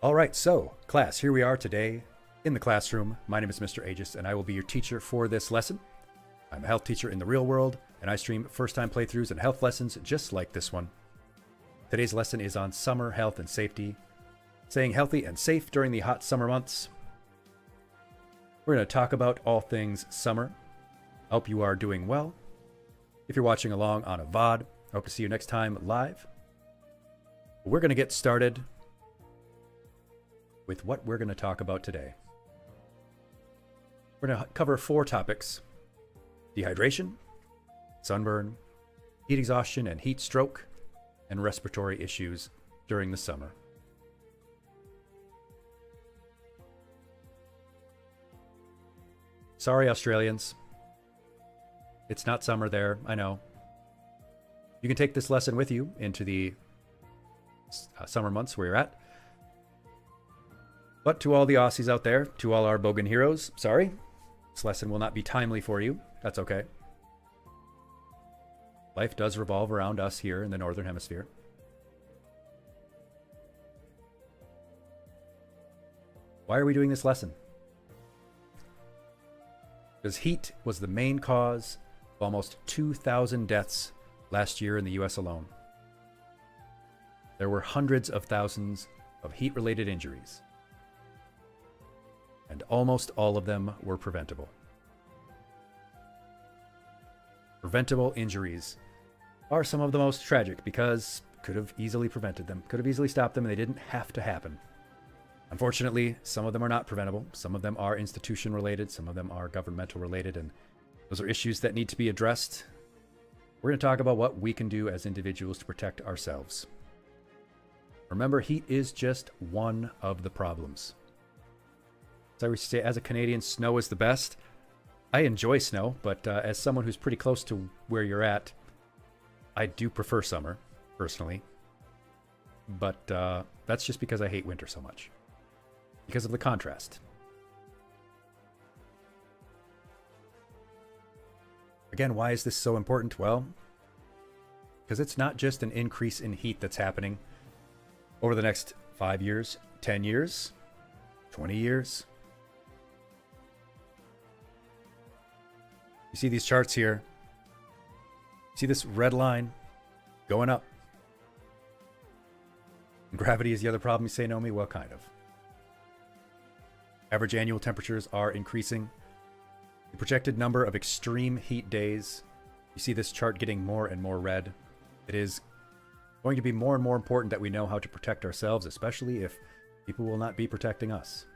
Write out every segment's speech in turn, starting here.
All right, so class, here we are today in the classroom. My name is Mr. Aegis, and I will be your teacher for this lesson. I'm a health teacher in the real world, and I stream first-time playthroughs and health lessons just like this one. Today's lesson is on summer health and safety, staying healthy and safe during the hot summer months. We're going to talk about all things summer. I hope you are doing well. If you're watching along on a VOD, I hope to see you next time live. We're going to get started with what we're going to talk about today. We're going to cover 4 topics: dehydration, sunburn, heat exhaustion and heat stroke, and respiratory issues during the summer. Sorry, Australians. It's not summer there, I know. You can take this lesson with you into the summer months where you're at. But to all the Aussies out there, to all our Bogan heroes, sorry, this lesson will not be timely for you. That's okay. Life does revolve around us here in the Northern Hemisphere. Why are we doing this lesson? Because heat was the main cause of almost 2,000 deaths last year in the US alone. There were hundreds of thousands of heat-related injuries, and almost all of them were preventable. Preventable injuries are some of the most tragic because could have easily prevented them, could have easily stopped them, and they didn't have to happen. Unfortunately, some of them are not preventable. Some of them are institution related, some of them are governmental related, and those are issues that need to be addressed. We're going to talk about what we can do as individuals to protect ourselves. Remember, heat is just one of the problems. As I would say, as a Canadian, snow is the best. I enjoy snow, but as someone who's pretty close to where you're at, I do prefer summer, personally. But that's just because I hate winter so much. Because of the contrast. Again, why is this so important? Well, because it's not just an increase in heat that's happening over the next 5 years, 10 years, 20 years. You see these charts here. See this red line going up. Gravity is the other problem. You say, Naomi? Well, kind of. Average annual temperatures are increasing. The projected number of extreme heat days, you see this chart getting more and more red. It is going to be more and more important that we know how to protect ourselves, especially if people will not be protecting us.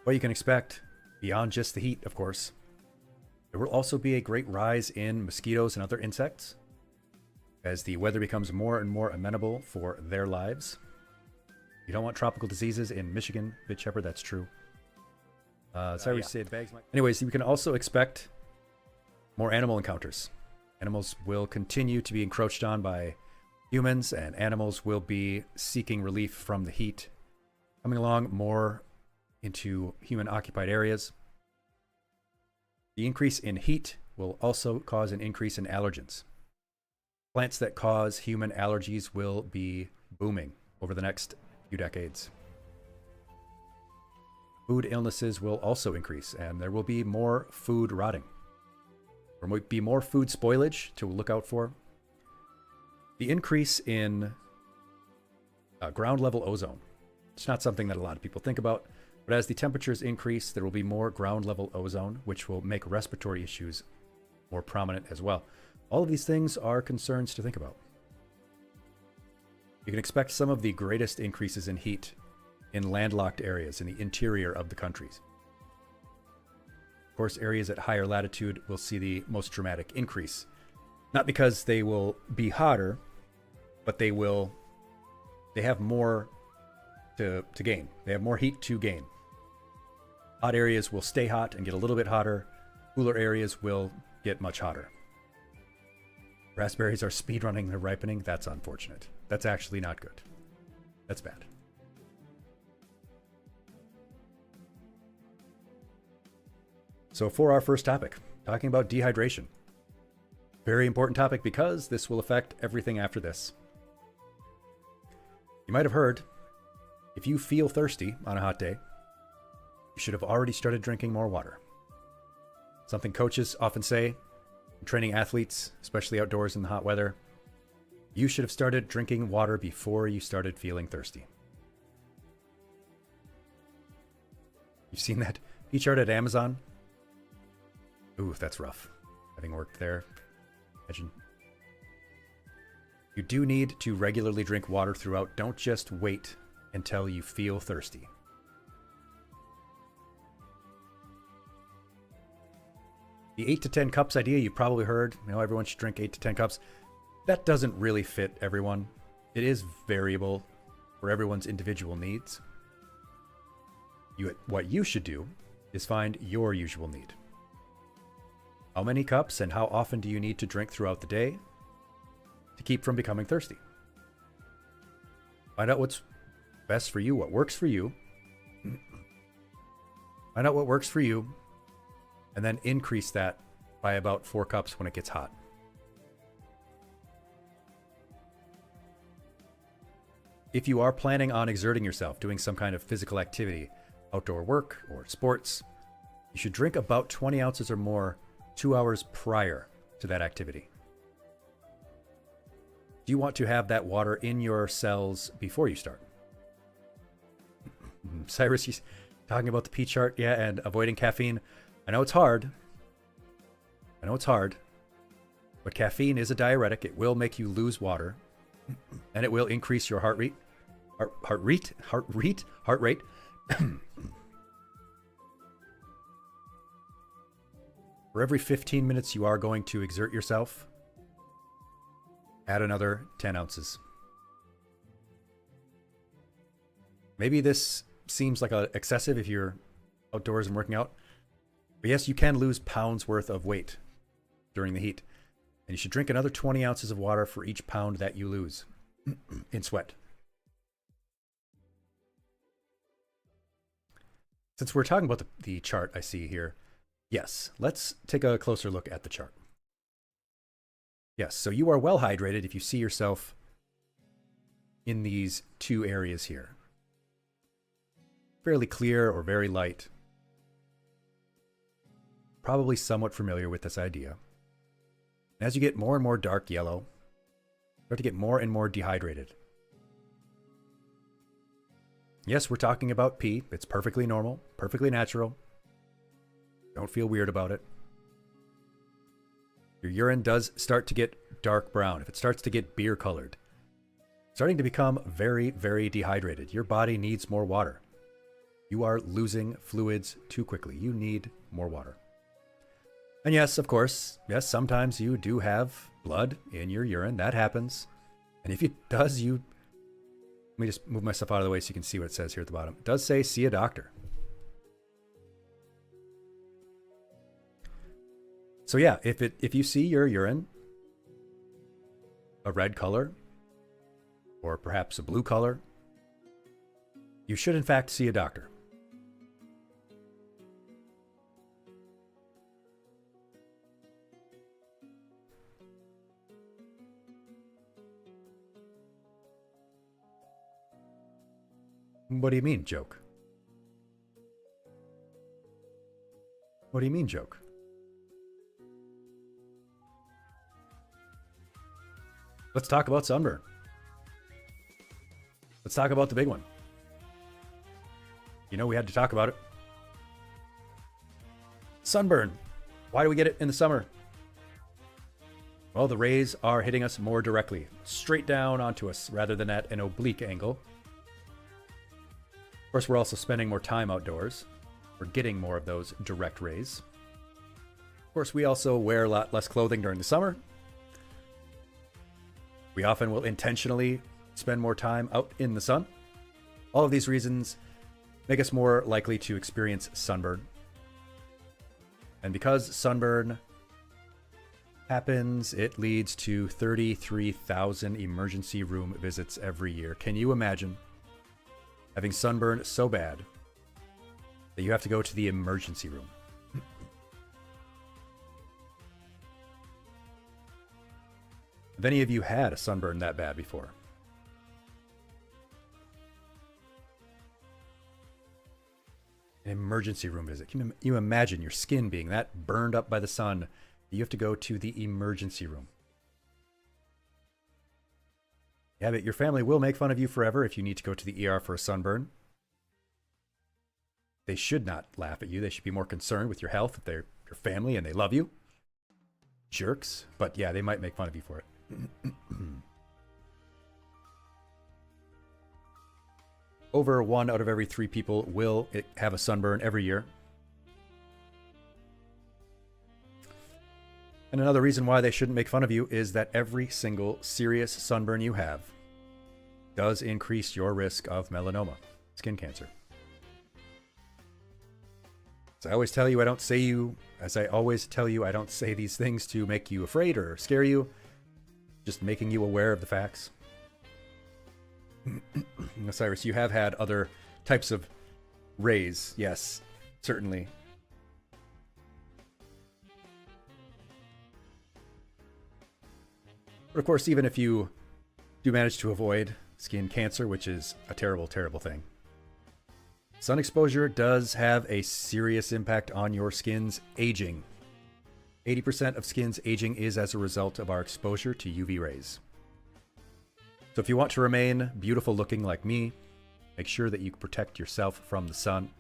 What you can expect, beyond just the heat, of course, there will also be a great rise in mosquitoes and other insects as the weather becomes more and more amenable for their lives. You don't want tropical diseases in Michigan, Bit Shepherd, that's true. Sorry, yeah. Bags. Anyways, you can also expect more animal encounters. Animals will continue to be encroached on by humans, and animals will be seeking relief from the heat, coming along more into human-occupied areas. The increase in heat will also cause an increase in allergens. Plants that cause human allergies will be booming over the next few decades. Food illnesses will also increase, and there will be more food rotting. There might be more food spoilage to look out for. The increase in ground level ozone. It's not something that a lot of people think about, but as the temperatures increase, there will be more ground level ozone, which will make respiratory issues more prominent as well. All of these things are concerns to think about. You can expect some of the greatest increases in heat in landlocked areas in the interior of the countries. Of course, areas at higher latitude will see the most dramatic increase. Not because they will be hotter, but they have more to gain. They have more heat to gain. Hot areas will stay hot and get a little bit hotter. Cooler areas will get much hotter. Raspberries are speedrunning their ripening. That's unfortunate. That's actually not good. That's bad. So for our first topic, talking about dehydration. Very important topic because this will affect everything after this. You might have heard, if you feel thirsty on a hot day, you should have already started drinking more water. Something coaches often say, training athletes, especially outdoors in the hot weather, you should have started drinking water before you started feeling thirsty. You've seen that pea chart at Amazon? Ooh, that's rough. Having worked there, imagine. You do need to regularly drink water throughout. Don't just wait until you feel thirsty. The 8 to 10 cups idea, you've probably heard, everyone should drink 8 to 10 cups. That doesn't really fit everyone. It is variable for everyone's individual needs. What you should do is find your usual need. How many cups and how often do you need to drink throughout the day to keep from becoming thirsty? Find out what's best for you, what works for you. Find out what works for you, and then increase that by about 4 cups when it gets hot. If you are planning on exerting yourself, doing some kind of physical activity, outdoor work or sports, you should drink about 20 ounces or more 2 hours prior to that activity. Do you want to have that water in your cells before you start? Cyrus, he's talking about the P chart, yeah, and avoiding caffeine. I know it's hard, but caffeine is a diuretic. It will make you lose water, and it will increase your heart rate. For every 15 minutes you are going to exert yourself, add another 10 ounces. Maybe this seems like excessive if you're outdoors and working out. But yes, you can lose pounds worth of weight during the heat. And you should drink another 20 ounces of water for each pound that you lose in sweat. Since we're talking about the chart I see here, yes, let's take a closer look at the chart. Yes, so you are well hydrated if you see yourself in these 2 areas here. Fairly clear or very light. Probably somewhat familiar with this idea. As you get more and more dark yellow, you start to get more and more dehydrated. Yes, we're talking about pee. It's perfectly normal, perfectly natural. Don't feel weird about it. Your urine does start to get dark brown. If it starts to get beer colored, starting to become very, very dehydrated. Your body needs more water. You are losing fluids too quickly. You need more water. And yes, of course, yes, sometimes you do have blood in your urine. That happens. And if it does, let me just move myself out of the way so you can see what it says here at the bottom. It does say, see a doctor. So yeah, if you see your urine a red color, or perhaps a blue color, you should in fact see a doctor. What do you mean, joke? What do you mean, joke? Let's talk about sunburn. Let's talk about the big one. We had to talk about it. Sunburn. Why do we get it in the summer? Well, the rays are hitting us more directly, straight down onto us, rather than at an oblique angle. Of course, we're also spending more time outdoors. We're getting more of those direct rays. Of course, we also wear a lot less clothing during the summer. We often will intentionally spend more time out in the sun. All of these reasons make us more likely to experience sunburn. And because sunburn happens, it leads to 33,000 emergency room visits every year. Can you imagine having sunburn so bad that you have to go to the emergency room? Have any of you had a sunburn that bad before? An emergency room visit. Can you imagine your skin being that burned up by the sun? You have to go to the emergency room. Yeah, but your family will make fun of you forever if you need to go to the ER for a sunburn. They should not laugh at you. They should be more concerned with your health if they're your family and they love you. Jerks. But yeah, they might make fun of you for it. Over 1 out of every 3 people will have a sunburn every year. And another reason why they shouldn't make fun of you is that every single serious sunburn you have does increase your risk of melanoma, skin cancer. As I always tell you, I don't say these things to make you afraid or scare you, just making you aware of the facts. Cyrus, you have had other types of rays. Yes, certainly. But of course, even if you do manage to avoid skin cancer, which is a terrible, terrible thing, sun exposure does have a serious impact on your skin's aging. 80% of skin's aging is as a result of our exposure to UV rays. So if you want to remain beautiful looking like me, make sure that you protect yourself from the sun.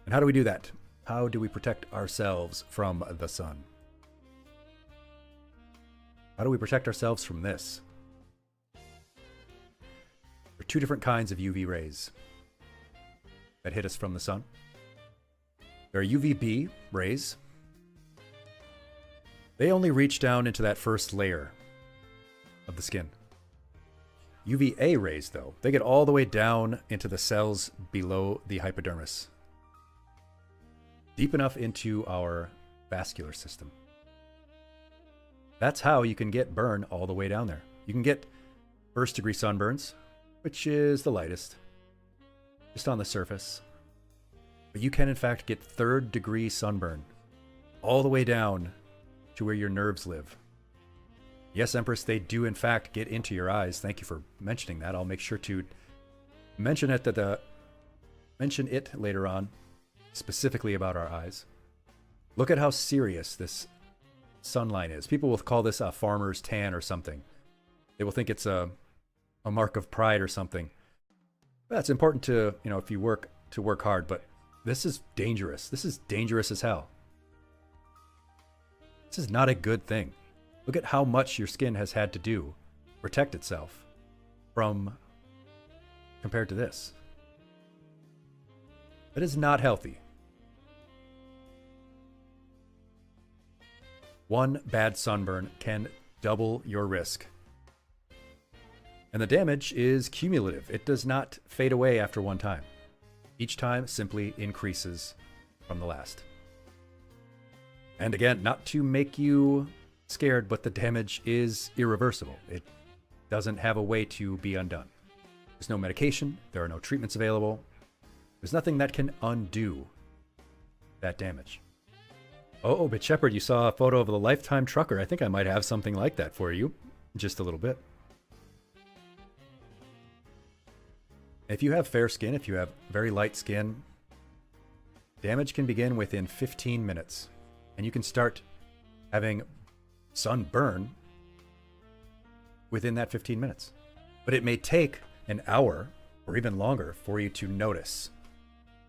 And how do we do that? How do we protect ourselves from the sun? How do we protect ourselves from this? There are 2 different kinds of UV rays that hit us from the sun. There are UVB rays. They only reach down into that first layer of the skin. UVA rays, though, they get all the way down into the cells below the hypodermis, deep enough into our vascular system. That's how you can get burn all the way down there. You can get first-degree sunburns, which is the lightest, just on the surface. But you can, in fact, get third-degree sunburn all the way down to where your nerves live. Yes, Empress, they do, in fact, get into your eyes. Thank you for mentioning that. I'll make sure to mention it later on, specifically about our eyes. Look at how serious this sunline is. People will call this a farmer's tan or something. They will think it's a mark of pride or something. That's important to, if you work hard, but this is dangerous. This is dangerous as hell. This is not a good thing. Look at how much your skin has had to do to protect itself from compared to this. That is not healthy. One bad sunburn can double your risk. And the damage is cumulative. It does not fade away after one time. Each time simply increases from the last. And again, not to make you scared, but the damage is irreversible. It doesn't have a way to be undone. There's no medication. There are no treatments available. There's nothing that can undo that damage. Oh, but Shepard, you saw a photo of the Lifetime trucker. I think I might have something like that for you. Just a little bit. If you have fair skin, if you have very light skin, damage can begin within 15 minutes. And you can start having sunburn within that 15 minutes. But it may take an hour or even longer for you to notice.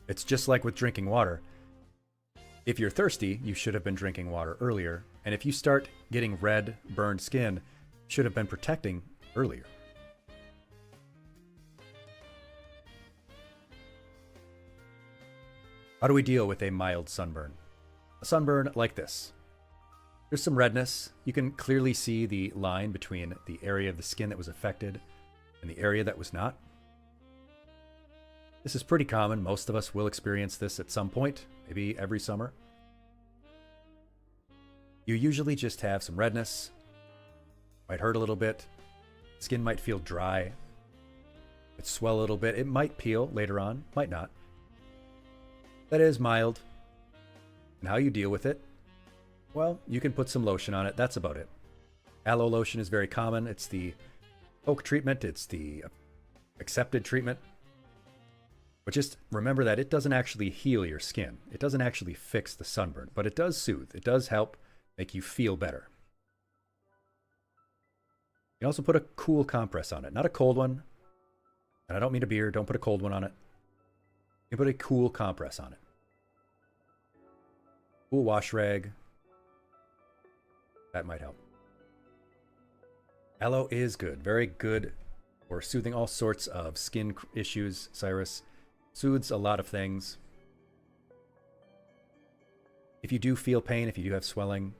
It's just like with drinking water. If you're thirsty, you should have been drinking water earlier. And if you start getting red, burned skin, you should have been protecting earlier. How do we deal with a mild sunburn? A sunburn like this. There's some redness. You can clearly see the line between the area of the skin that was affected and the area that was not. This is pretty common. Most of us will experience this at some point, maybe every summer. You usually just have some redness, might hurt a little bit, skin might feel dry, it swell a little bit, it might peel later on, might not. That is mild. And how you deal with it? Well, you can put some lotion on it, that's about it. Aloe lotion is very common. It's the oak treatment. It's the accepted treatment. But just remember that it doesn't actually heal your skin. It doesn't actually fix the sunburn, but it does soothe. It does help make you feel better. You can also put a cool compress on it, not a cold one. And I don't mean a beer. Don't put a cold one on it. You can put a cool compress on it. Cool wash rag. That might help. Aloe is good. Very good for soothing all sorts of skin issues, Cyrus. Soothes a lot of things. If you do feel pain, if you do have swelling,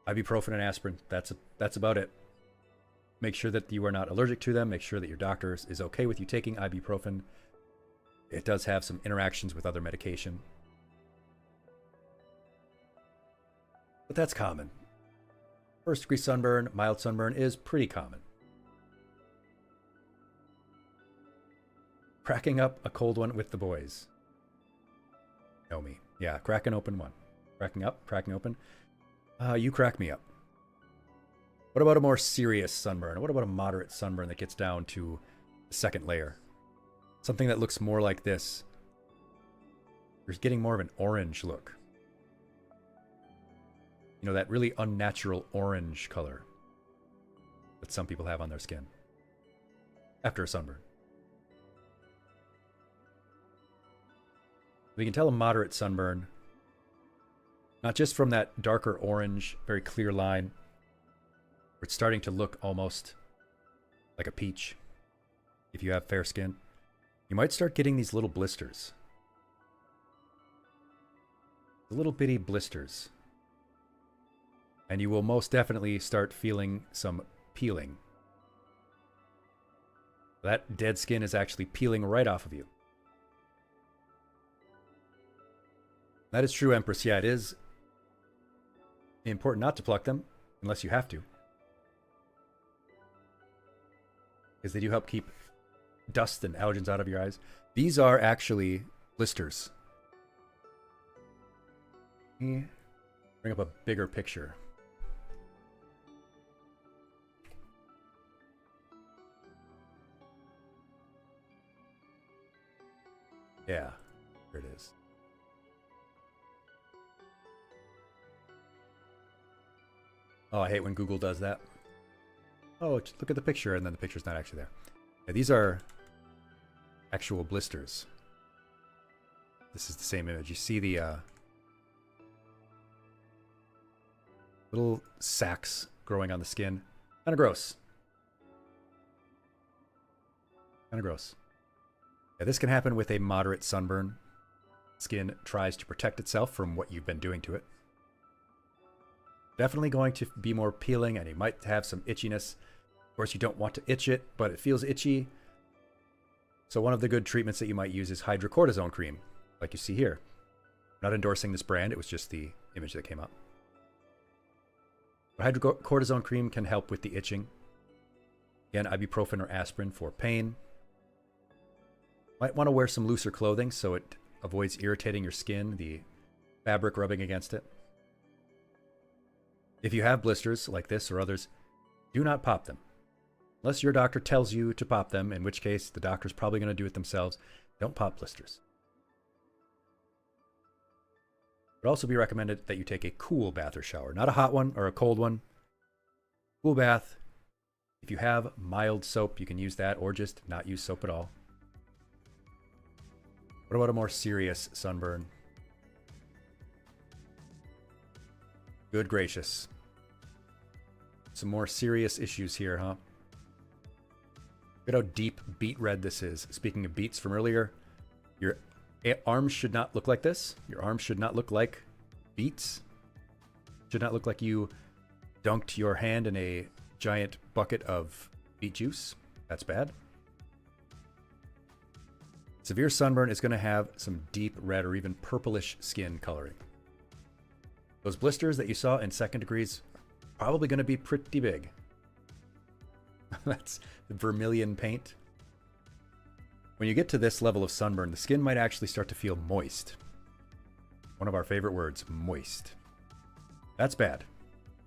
ibuprofen and aspirin, that's about it. Make sure that you are not allergic to them. Make sure that your doctor is okay with you taking ibuprofen. It does have some interactions with other medication. But that's common. First degree sunburn, mild sunburn is pretty common. Cracking up a cold one with the boys. Know me. Yeah, cracking open one. Cracking up, cracking open. You crack me up. What about a more serious sunburn? What about a moderate sunburn that gets down to the second layer? Something that looks more like this. You're getting more of an orange look. You know, that really unnatural orange color that some people have on their skin after a sunburn. We can tell a moderate sunburn, not just from that darker orange, very clear line, where it's starting to look almost like a peach. If you have fair skin, you might start getting these little blisters. The little bitty blisters. And you will most definitely start feeling some peeling. That dead skin is actually peeling right off of you. That is true, Empress. Yeah, it is important not to pluck them unless you have to, because they do help keep dust and allergens out of your eyes. These are actually blisters. Let me bring up a bigger picture. Yeah, here it is. Oh, I hate when Google does that. Oh, just look at the picture, and then the picture's not actually there. Yeah, these are actual blisters. This is the same image. You see the little sacs growing on the skin. Kind of gross. Kind of gross. Yeah, this can happen with a moderate sunburn. Skin tries to protect itself from what you've been doing to it. Definitely going to be more peeling, and you might have some itchiness. Of course, you don't want to itch it, but it feels itchy. So one of the good treatments that you might use is hydrocortisone cream, like you see here. I'm not endorsing this brand, it was just the image that came up. But hydrocortisone cream can help with the itching. Again, ibuprofen or aspirin for pain. Might want to wear some looser clothing so it avoids irritating your skin, the fabric rubbing against it. If you have blisters like this or others, do not pop them. Unless your doctor tells you to pop them, in which case the doctor's probably going to do it themselves. Don't pop blisters. It would also be recommended that you take a cool bath or shower, not a hot one or a cold one. Cool bath. If you have mild soap, you can use that, or just not use soap at all. What about a more serious sunburn? Good gracious. Some more serious issues here, huh? Look at how deep beet red this is. Speaking of beets from earlier, your arms should not look like this. Your arms should not look like beets. Should not look like you dunked your hand in a giant bucket of beet juice. That's bad. Severe sunburn is going to have some deep red or even purplish skin coloring. Those blisters that you saw in second degrees are probably going to be pretty big. That's vermilion paint. When you get to this level of sunburn, the skin might actually start to feel moist. One of our favorite words, moist. That's bad.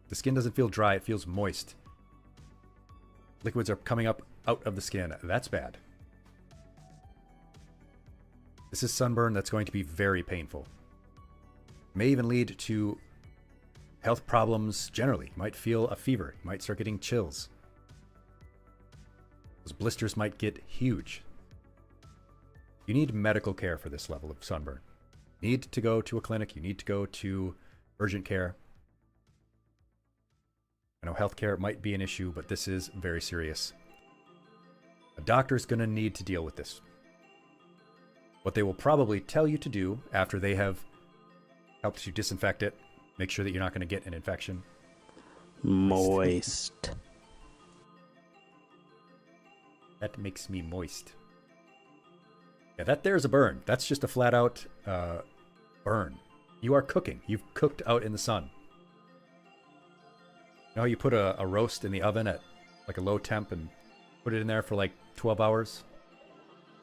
The skin doesn't feel dry, it feels moist. Liquids are coming up out of the skin. That's bad. This is sunburn that's going to be very painful. May even lead to health problems generally. You might feel a fever. You might start getting chills. Those blisters might get huge. You need medical care for this level of sunburn. You need to go to a clinic. You need to go to urgent care. I know healthcare might be an issue, but this is very serious. A doctor's going to need to deal with this. What they will probably tell you to do after they have helped you disinfect it, make sure that you're not going to get an infection. Moist. That makes me moist. Yeah, that there's a burn. That's just a flat out burn. You are cooking. You've cooked out in the sun. You know how you put a roast in the oven at like a low temp and put it in there for like 12 hours?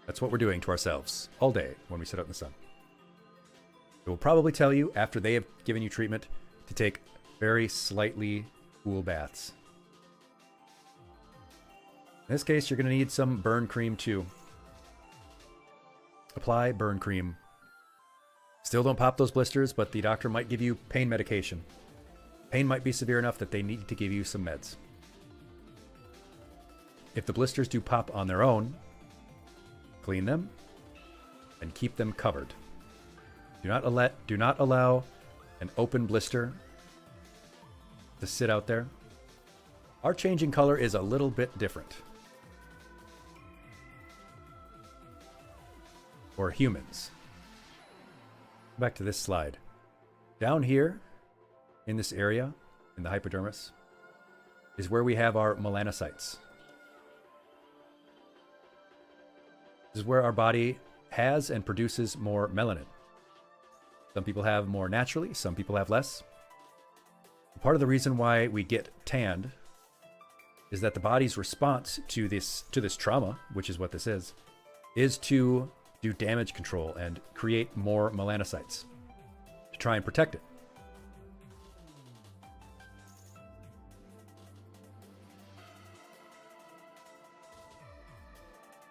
That's what we're doing to ourselves all day when we sit out in the sun. It will probably tell you after they have given you treatment to take very slightly cool baths. In this case, you're going to need some burn cream too. Apply burn cream. Still don't pop those blisters, but the doctor might give you pain medication. Pain might be severe enough that they need to give you some meds. If the blisters do pop on their own, clean them and keep them covered. Do not allow an open blister to sit out there. Our changing color is a little bit different. For humans. Back to this slide. Down here, in this area, in the hypodermis, is where we have our melanocytes. This is where our body has and produces more melanin. Some people have more naturally, some people have less. Part of the reason why we get tanned is that the body's response to this trauma, which is what this is to do damage control and create more melanocytes to try and protect it.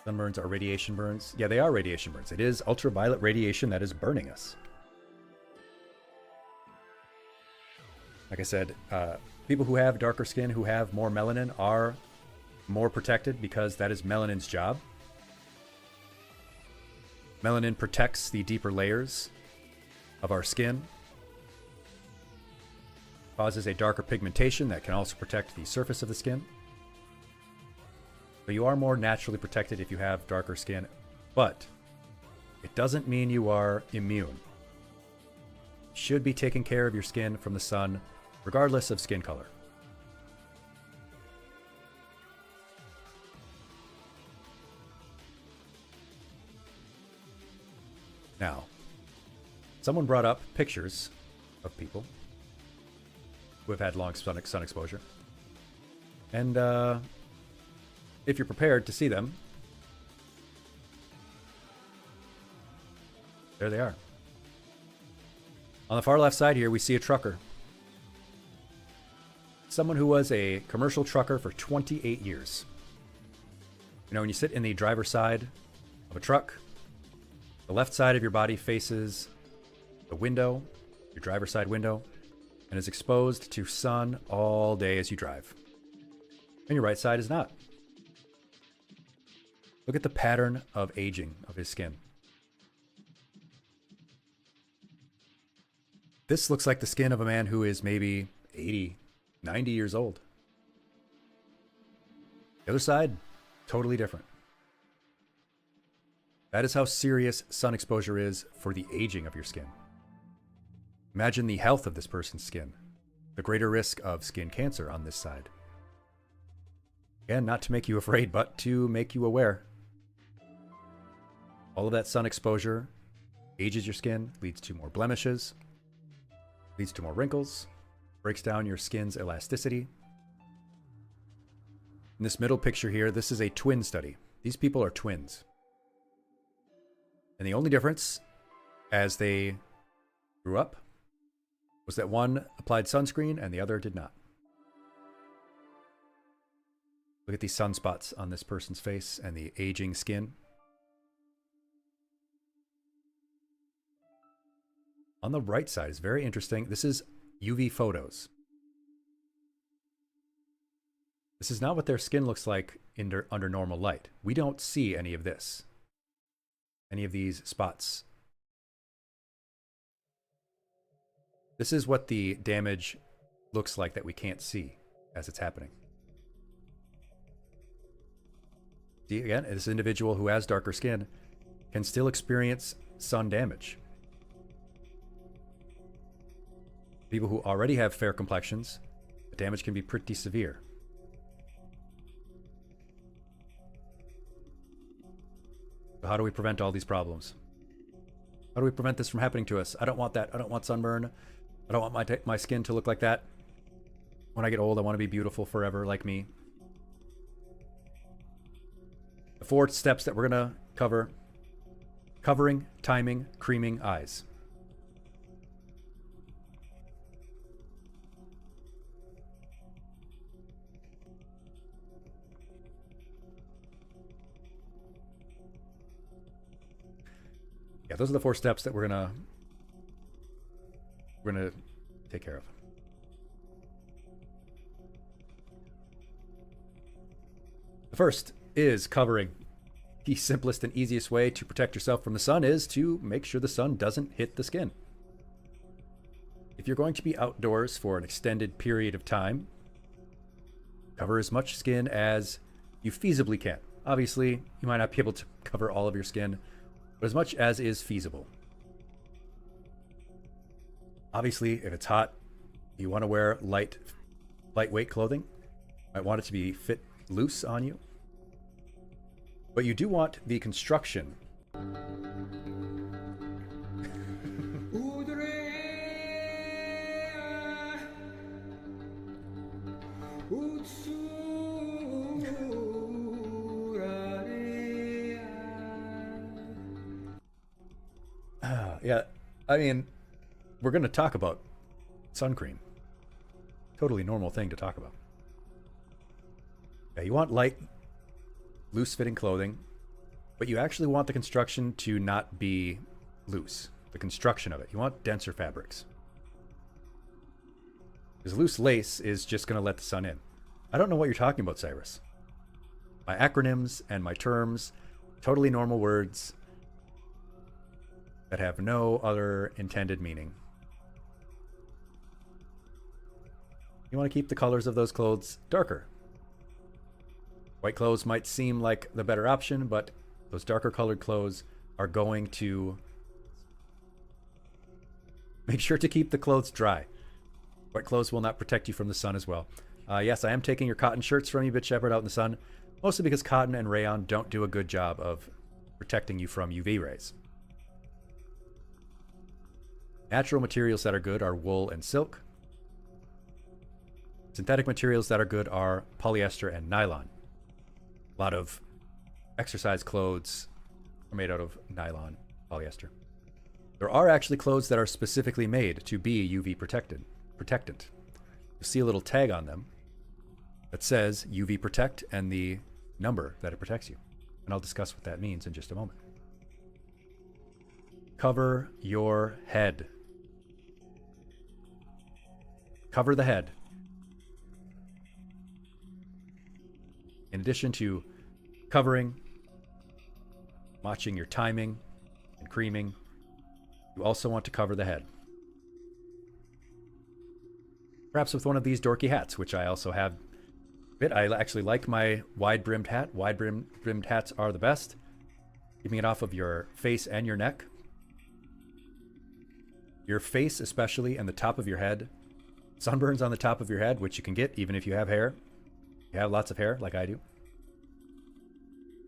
Sunburns are radiation burns. Yeah, they are radiation burns. It is ultraviolet radiation that is burning us. Like I said, people who have darker skin, who have more melanin, are more protected because that is melanin's job. Melanin protects the deeper layers of our skin, causes a darker pigmentation that can also protect the surface of the skin. So you are more naturally protected if you have darker skin, but it doesn't mean you are immune. You should be taking care of your skin from the sun, regardless of skin color. Now, someone brought up pictures of people who have had long sun exposure. And if you're prepared to see them, there they are. On the far left side here, we see a trucker. Someone who was a commercial trucker for 28 years. You know, when you sit in the driver's side of a truck, the left side of your body faces the window, your driver's side window, and is exposed to sun all day as you drive. And your right side is not. Look at the pattern of aging of his skin. This looks like the skin of a man who is maybe 80, 90 years old. The other side, totally different. That is how serious sun exposure is for the aging of your skin. Imagine the health of this person's skin, the greater risk of skin cancer on this side. Again, not to make you afraid, but to make you aware. All of that sun exposure ages your skin, leads to more blemishes, leads to more wrinkles, breaks down your skin's elasticity. In this middle picture here, this is a twin study. These people are twins. And the only difference as they grew up was that one applied sunscreen and the other did not. Look at these sunspots on this person's face and the aging skin. On the right side is very interesting. This is UV photos. This is not what their skin looks like under normal light. We don't see any of this. Any of these spots. This is what the damage looks like that we can't see as it's happening. See, again, this individual who has darker skin can still experience sun damage. People who already have fair complexions, the damage can be pretty severe. So how do we prevent all these problems? How do we prevent this from happening to us? I don't want that. I don't want sunburn. I don't want my skin to look like that. When I get old, I want to be beautiful forever like me. The 4 steps that we're going to cover: covering, timing, creaming, eyes. Yeah, those are the 4 steps that we're gonna take care of. The first is covering. The simplest and easiest way to protect yourself from the sun is to make sure the sun doesn't hit the skin. If you're going to be outdoors for an extended period of time, cover as much skin as you feasibly can. Obviously, you might not be able to cover all of your skin, but as much as is feasible. Obviously, if it's hot, you want to wear lightweight clothing. You might want it to be fit loose on you. But you do want the construction. Yeah, I mean, we're going to talk about sun cream. Totally normal thing to talk about. Yeah, you want light, loose-fitting clothing, but you actually want the construction to not be loose. The construction of it. You want denser fabrics. Because loose lace is just going to let the sun in. I don't know what you're talking about, Cyrus. My acronyms and my terms, totally normal words that have no other intended meaning. You want to keep the colors of those clothes darker. White clothes might seem like the better option, but those darker colored clothes are going to make sure to keep the clothes dry. White clothes will not protect you from the sun as well. Yes, I am taking your cotton shirts from you, Bit Shepherd, out in the sun, mostly because cotton and rayon don't do a good job of protecting you from UV rays. Natural materials that are good are wool and silk. Synthetic materials that are good are polyester and nylon. A lot of exercise clothes are made out of nylon, polyester. There are actually clothes that are specifically made to be UV protectant. You see a little tag on them that says UV protect and the number that it protects you. And I'll discuss what that means in just a moment. Cover your head. Cover the head. In addition to covering, watching your timing, and creaming, you also want to cover the head. Perhaps with one of these dorky hats, which I also have. I actually like my wide-brimmed hat. Wide-brimmed hats are the best. Keeping it off of your face and your neck. Your face especially, and the top of your head. Sunburns on the top of your head, which you can get even if you have hair. You have lots of hair, like I do.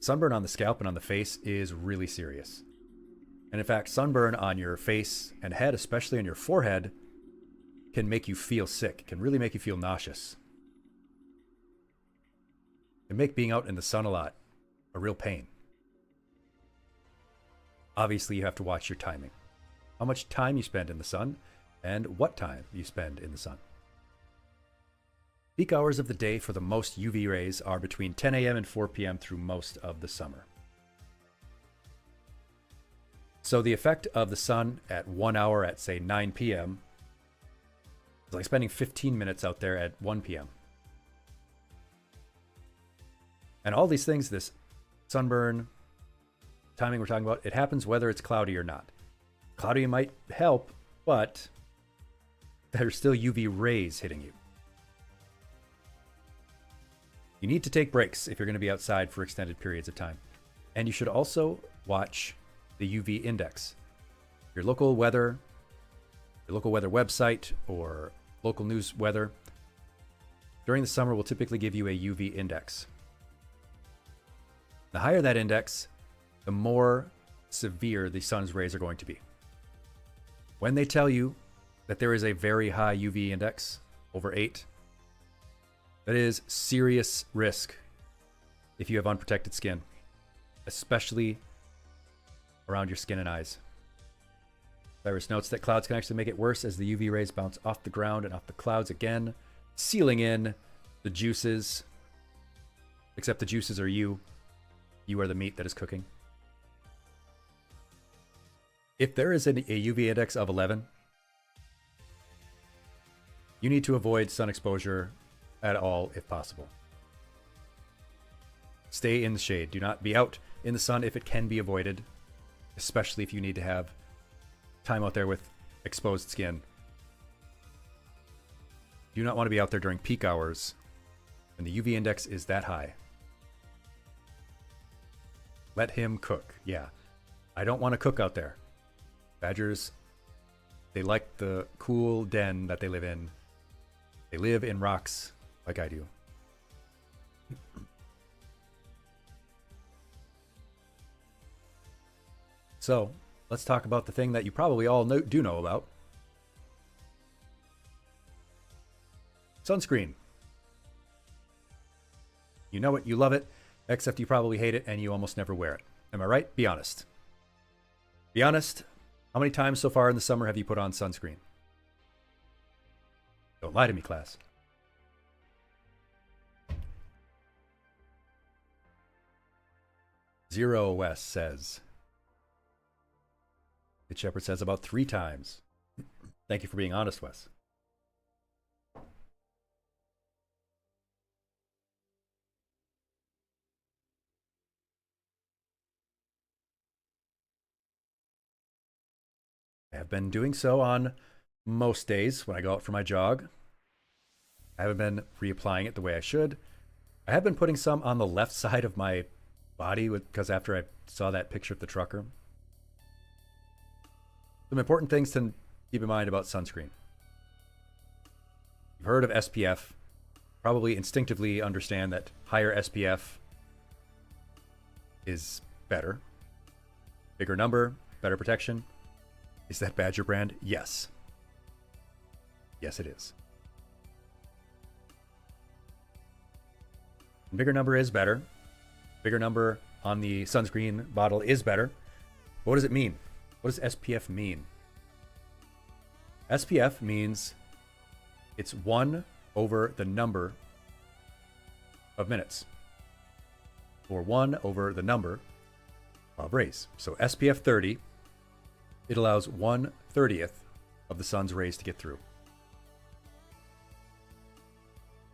Sunburn on the scalp and on the face is really serious. And in fact, sunburn on your face and head, especially on your forehead, can make you feel sick, can really make you feel nauseous. It can make being out in the sun a lot a real pain. Obviously, you have to watch your timing. How much time you spend in the sun, and what time you spend in the sun. Peak hours of the day for the most UV rays are between 10 a.m. and 4 p.m. through most of the summer. So the effect of the sun at 1 hour at, say, 9 p.m. is like spending 15 minutes out there at 1 p.m. And all these things, this sunburn, timing we're talking about, it happens whether it's cloudy or not. Cloudy might help, but there's still UV rays hitting you. You need to take breaks if you're going to be outside for extended periods of time. And you should also watch the UV index. Your local weather website, or local news weather during the summer will typically give you a UV index. The higher that index, the more severe the sun's rays are going to be. When they tell you that there is a very high UV index, over 8, that is serious risk if you have unprotected skin, especially around your skin and eyes. Virus notes that clouds can actually make it worse as the UV rays bounce off the ground and off the clouds again, sealing in the juices. Except the juices are you. You are the meat that is cooking. If there is a UV index of 11, you need to avoid sun exposure at all if possible. Stay in the shade. Do not be out in the sun if it can be avoided, especially if you need to have time out there with exposed skin. Do not want to be out there during peak hours when the UV index is that high. Let him cook. Yeah, I don't want to cook out there. Badgers, they like the cool den that they live in. They live in rocks like I do. So, let's talk about the thing that you probably all do know about. Sunscreen. You know it, you love it, except you probably hate it and you almost never wear it. Am I right? Be honest. Be honest. How many times so far in the summer have you put on sunscreen? Don't lie to me, class. Zero West says. Good Shepherd says about 3 times. Thank you for being honest, Wes. I have been doing so on most days when I go out for my jog. I haven't been reapplying it the way I should. I have been putting some on the left side of my body because after I saw that picture of the trucker. Some important things to keep in mind about sunscreen. You've heard of SPF. Probably instinctively understand that higher SPF is better. Bigger number, better protection. Is that Badger brand? Yes. Yes, it is. Bigger number is better. Bigger number on the sunscreen bottle is better. What does it mean? What does SPF mean? SPF means it's 1 over the number of minutes, or 1 over the number of rays. So SPF 30, it allows 1/30th of the sun's rays to get through.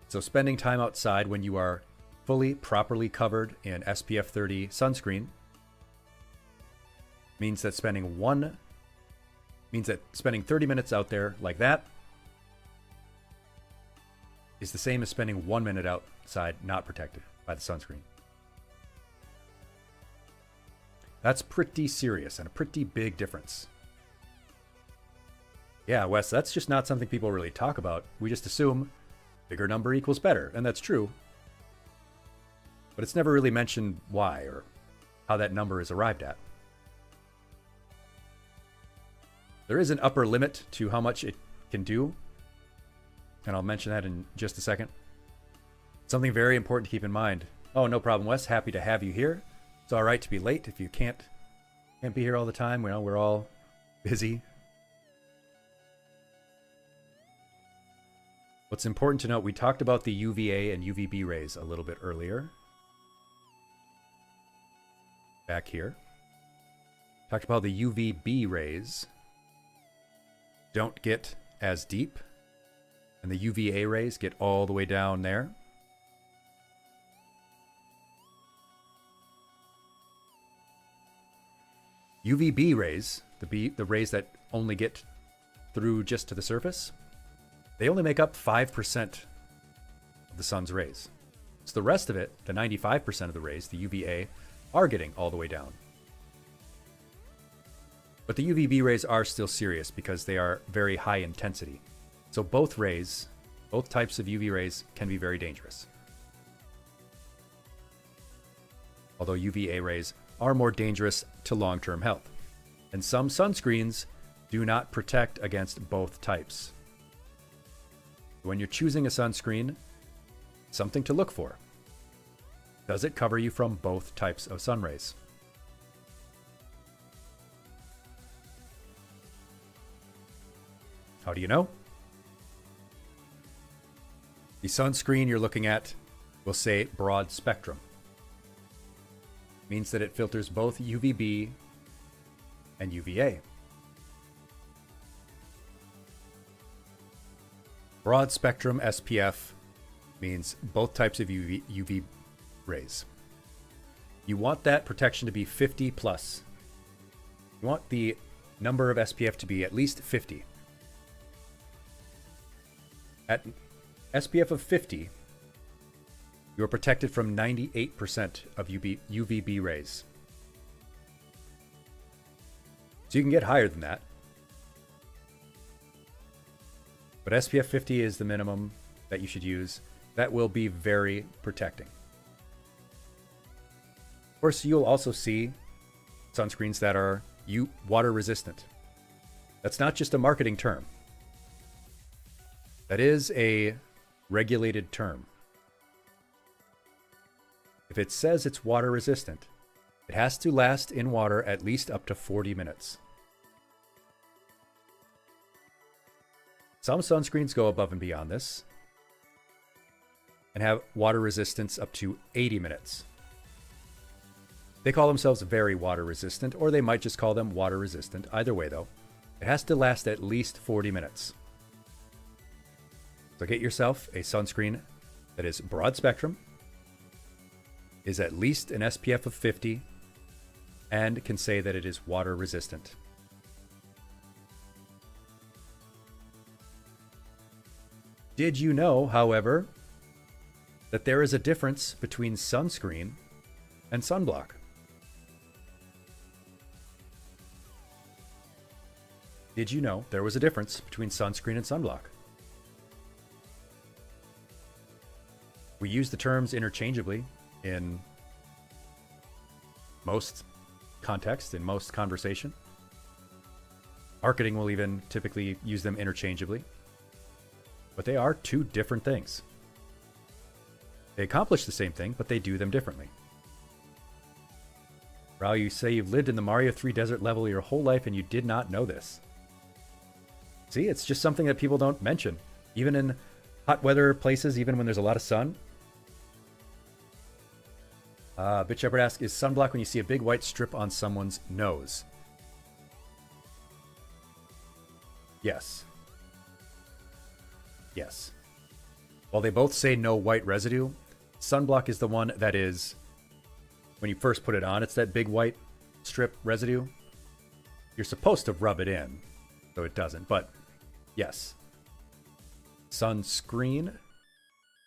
So spending time outside when you are fully, properly covered in SPF 30 sunscreen means that spending 30 minutes out there like that is the same as spending 1 minute outside not protected by the sunscreen. That's pretty serious and a pretty big difference. Yeah, Wes, that's just not something people really talk about. We just assume bigger number equals better, and that's true. But it's never really mentioned why or how that number is arrived at. There is an upper limit to how much it can do, and I'll mention that in just a second. Something very important to keep in mind. Oh, no problem, Wes. Happy to have you here. It's all right to be late if you can't be here all the time. You know, we're all busy. What's important to note, we talked about the UVA and UVB rays a little bit earlier. Back here. Talked about the UVB rays. Don't get as deep. And the UVA rays get all the way down there. UVB rays, the rays that only get through just to the surface, they only make up 5% of the sun's rays. So the rest of it, the 95% of the rays, the UVA, are getting all the way down. But the UVB rays are still serious because they are very high intensity. So both rays, both types of UV rays can be very dangerous. Although UVA rays are more dangerous to long-term health. And some sunscreens do not protect against both types. When you're choosing a sunscreen, something to look for. Does it cover you from both types of sun rays? How do you know? The sunscreen you're looking at will say broad spectrum. Means that it filters both UVB and UVA. Broad spectrum SPF means both types of UV rays. You want that protection to be 50 plus. You want the number of SPF to be at least 50. At SPF of 50, you are protected from 98% of UVB rays. So you can get higher than that. But SPF 50 is the minimum that you should use. That will be very protecting. Of course, you'll also see sunscreens that are water resistant. That's not just a marketing term. That is a regulated term. If it says it's water resistant, it has to last in water at least up to 40 minutes. Some sunscreens go above and beyond this and have water resistance up to 80 minutes. They call themselves very water resistant, or they might just call them water resistant. Either way, though, it has to last at least 40 minutes. So get yourself a sunscreen that is broad spectrum, is at least an SPF of 50, and can say that it is water resistant. Did you know, however, that there is a difference between sunscreen and sunblock? Did you know there was a difference between sunscreen and sunblock? We use the terms interchangeably in most contexts, in most conversation. Marketing will even typically use them interchangeably. But they are two different things. They accomplish the same thing, but they do them differently. Rao, you say you've lived in the Mario 3 desert level your whole life and you did not know this. See, it's just something that people don't mention. Even in hot weather places, even when there's a lot of sun. Bitch Shepherd asks, is sunblock when you see a big white strip on someone's nose? Yes. Yes. While they both say no white residue, sunblock is the one that is, when you first put it on, it's that big white strip residue. You're supposed to rub it in, so it doesn't, but yes. Sunscreen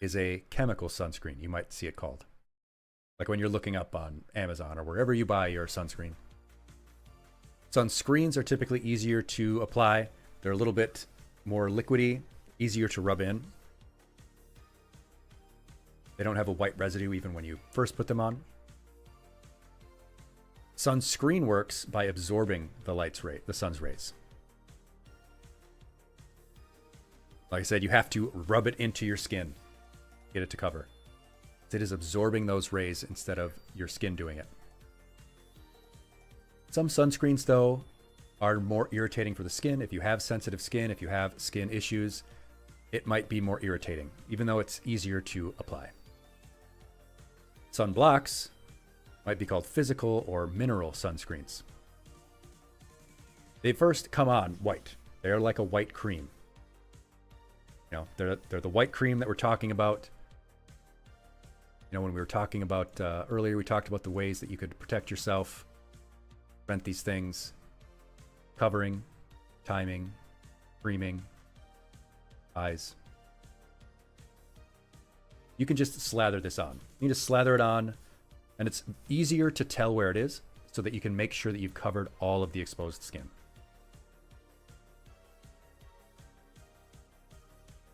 is a chemical sunscreen, you might see it called. Like when you're looking up on Amazon or wherever you buy your sunscreen. Sunscreens are typically easier to apply. They're a little bit more liquidy, easier to rub in. They don't have a white residue even when you first put them on. Sunscreen works by absorbing the sun's rays. Like I said, you have to rub it into your skin, get it to cover. It is absorbing those rays instead of your skin doing it. Some sunscreens, though, are more irritating for the skin. If you have sensitive skin, if you have skin issues, it might be more irritating, even though it's easier to apply. Sunblocks might be called physical or mineral sunscreens. They first come on white. They're like a white cream. You know, they're the white cream that we're talking about. You know, when we were talking about earlier, we talked about the ways that you could protect yourself, prevent these things: covering, timing, creaming, eyes. You can just slather this on. You just slather it on, and it's easier to tell where it is so that you can make sure that you've covered all of the exposed skin.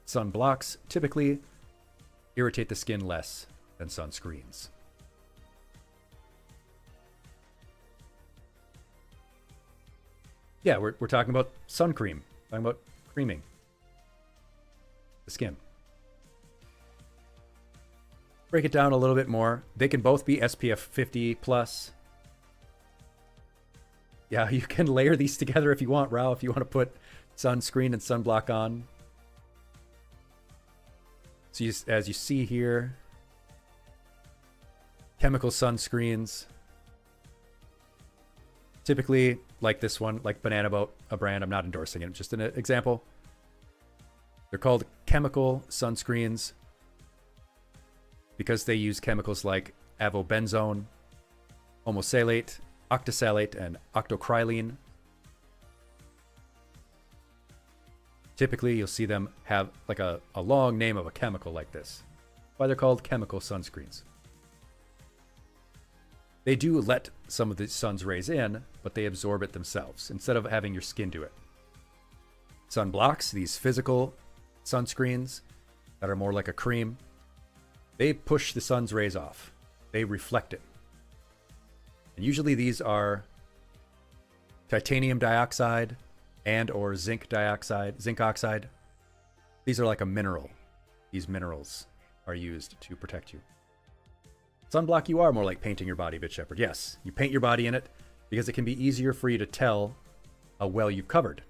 Sunblocks typically irritate the skin less than sunscreens. Yeah, we're talking about sun cream, talking about creaming the skin. Break it down a little bit more. They can both be SPF 50 plus. Yeah, you can layer these together if you want, Rao, if you want to put sunscreen and sunblock on. So as you see here, chemical sunscreens, typically like this one, like Banana Boat, a brand, I'm not endorsing it, just an example. They're called chemical sunscreens because they use chemicals like avobenzone, homosalate, octosalate, and octocrylene. Typically, you'll see them have like a long name of a chemical like this. Why they're called chemical sunscreens. They do let some of the sun's rays in, but they absorb it themselves instead of having your skin do it. Sunblocks, these physical sunscreens that are more like a cream, they push the sun's rays off. They reflect it. And usually these are titanium dioxide and or zinc oxide. These are like a mineral. These minerals are used to protect you. Sunblock, you are more like painting your body, Bit Shepherd. Yes, you paint your body in it because it can be easier for you to tell how well you've covered,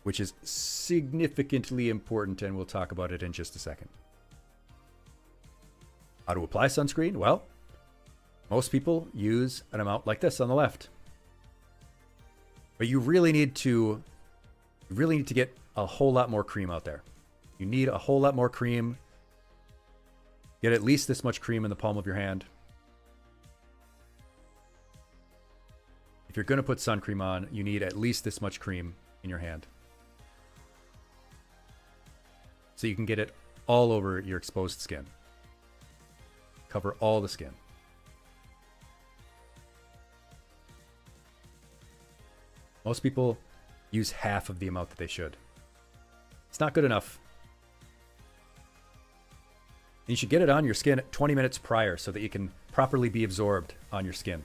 which is significantly important, and we'll talk about it in just a second. How to apply sunscreen? Well, most people use an amount like this on the left. But you really need to get a whole lot more cream out there. You need a whole lot more cream. Get at least this much cream in the palm of your hand. If you're going to put sun cream on, you need at least this much cream in your hand. So you can get it all over your exposed skin. Cover all the skin. Most people use half of the amount that they should. It's not good enough. You should get it on your skin 20 minutes prior so that you can properly be absorbed on your skin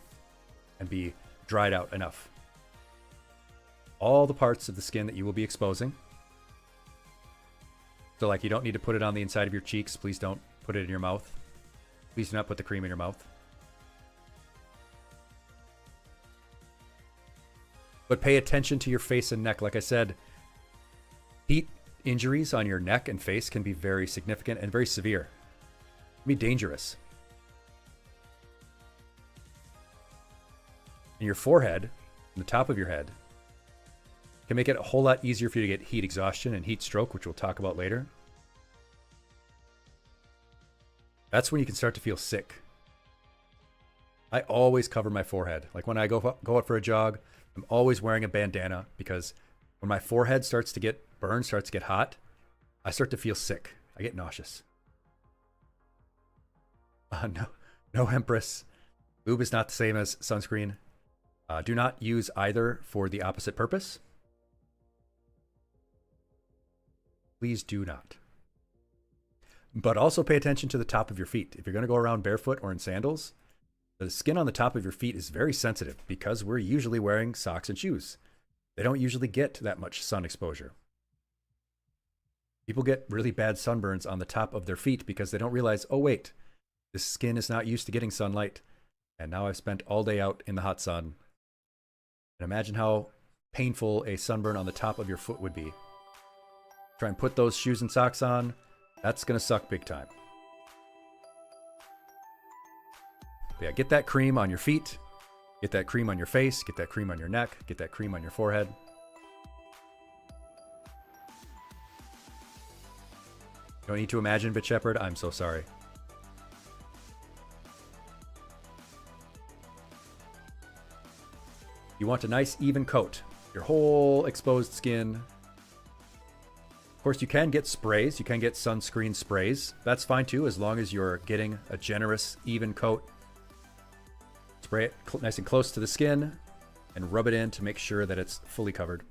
and be dried out enough. All the parts of the skin that you will be exposing. So like, you don't need to put it on the inside of your cheeks. Please don't put it in your mouth. Please do not put the cream in your mouth. But pay attention to your face and neck. Like I said, heat injuries on your neck and face can be very significant and very severe. It can be dangerous. And your forehead, on the top of your head, can make it a whole lot easier for you to get heat exhaustion and heat stroke, which we'll talk about later. That's when you can start to feel sick. I always cover my forehead. Like when I go out for a jog, I'm always wearing a bandana because when my forehead starts to get burned, starts to get hot, I start to feel sick. I get nauseous. No Empress. Lube is not the same as sunscreen. Do not use either for the opposite purpose. Please do not. But also pay attention to the top of your feet. If you're going to go around barefoot or in sandals, the skin on the top of your feet is very sensitive because we're usually wearing socks and shoes. They don't usually get that much sun exposure. People get really bad sunburns on the top of their feet because they don't realize, oh wait, this skin is not used to getting sunlight. And now I've spent all day out in the hot sun. And imagine how painful a sunburn on the top of your foot would be. Try and put those shoes and socks on. That's going to suck big time. But yeah, get that cream on your feet. Get that cream on your face. Get that cream on your neck. Get that cream on your forehead. Don't need to imagine, Bit Shepherd. I'm so sorry. You want a nice even coat. Your whole exposed skin. Of course, you can get sprays. You can get sunscreen sprays. That's fine too, as long as you're getting a generous, even coat. Spray it nice and close to the skin and rub it in to make sure that it's fully covered.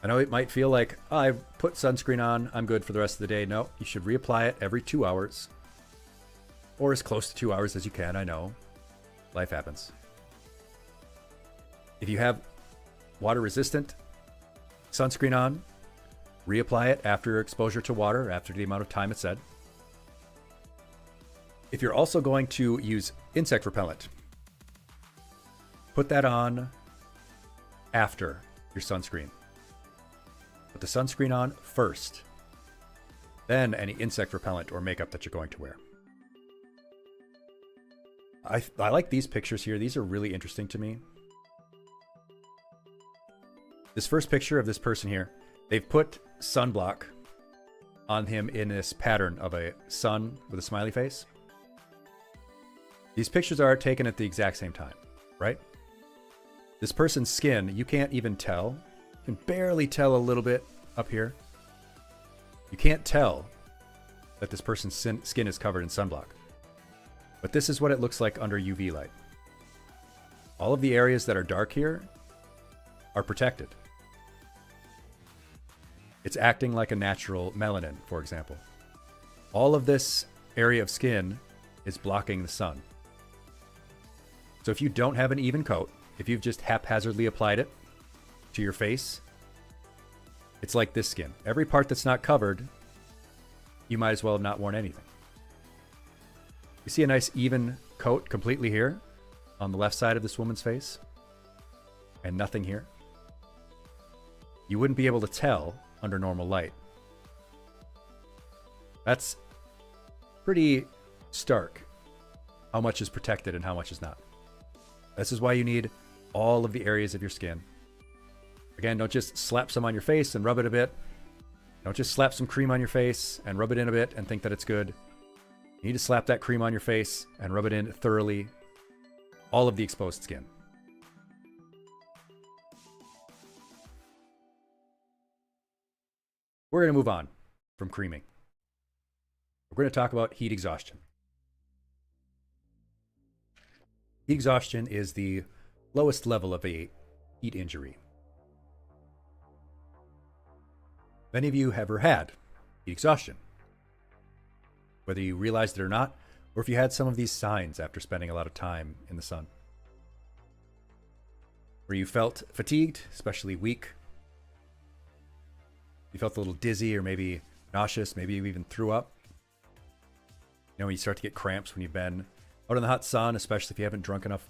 I know it might feel like, oh, I put sunscreen on, I'm good for the rest of the day. No, you should reapply it every 2 hours. Or as close to 2 hours as you can, I know. Life happens. If you have water resistant sunscreen on, reapply it after exposure to water, after the amount of time it said. If you're also going to use insect repellent, put that on after your sunscreen. Put the sunscreen on first, then any insect repellent or makeup that you're going to wear. I like these pictures here. These are really interesting to me. This first picture of this person here, they've put sunblock on him in this pattern of a sun with a smiley face. These pictures are taken at the exact same time, right? This person's skin, you can't even tell. You can barely tell a little bit up here. You can't tell that this person's skin is covered in sunblock. But this is what it looks like under UV light. All of the areas that are dark here are protected. It's acting like a natural melanin, for example. All of this area of skin is blocking the sun. So if you don't have an even coat, if you've just haphazardly applied it to your face, it's like this skin. Every part that's not covered, you might as well have not worn anything. You see a nice even coat completely here on the left side of this woman's face and nothing here. You wouldn't be able to tell under normal light. That's pretty stark how much is protected and how much is not. This is why you need all of the areas of your skin. Again, don't just slap some on your face and rub it a bit. Don't just slap some cream on your face and rub it in a bit and think that it's good. You need to slap that cream on your face and rub it in thoroughly. All of the exposed skin. We're going to move on from creaming. We're going to talk about heat exhaustion. Heat exhaustion is the lowest level of a heat injury. Many of you have ever had heat exhaustion, whether you realized it or not, or if you had some of these signs after spending a lot of time in the sun. Where you felt fatigued, especially weak. You felt a little dizzy or maybe nauseous, maybe you even threw up. You know, when you start to get cramps when you've been out in the hot sun, especially if you haven't drank enough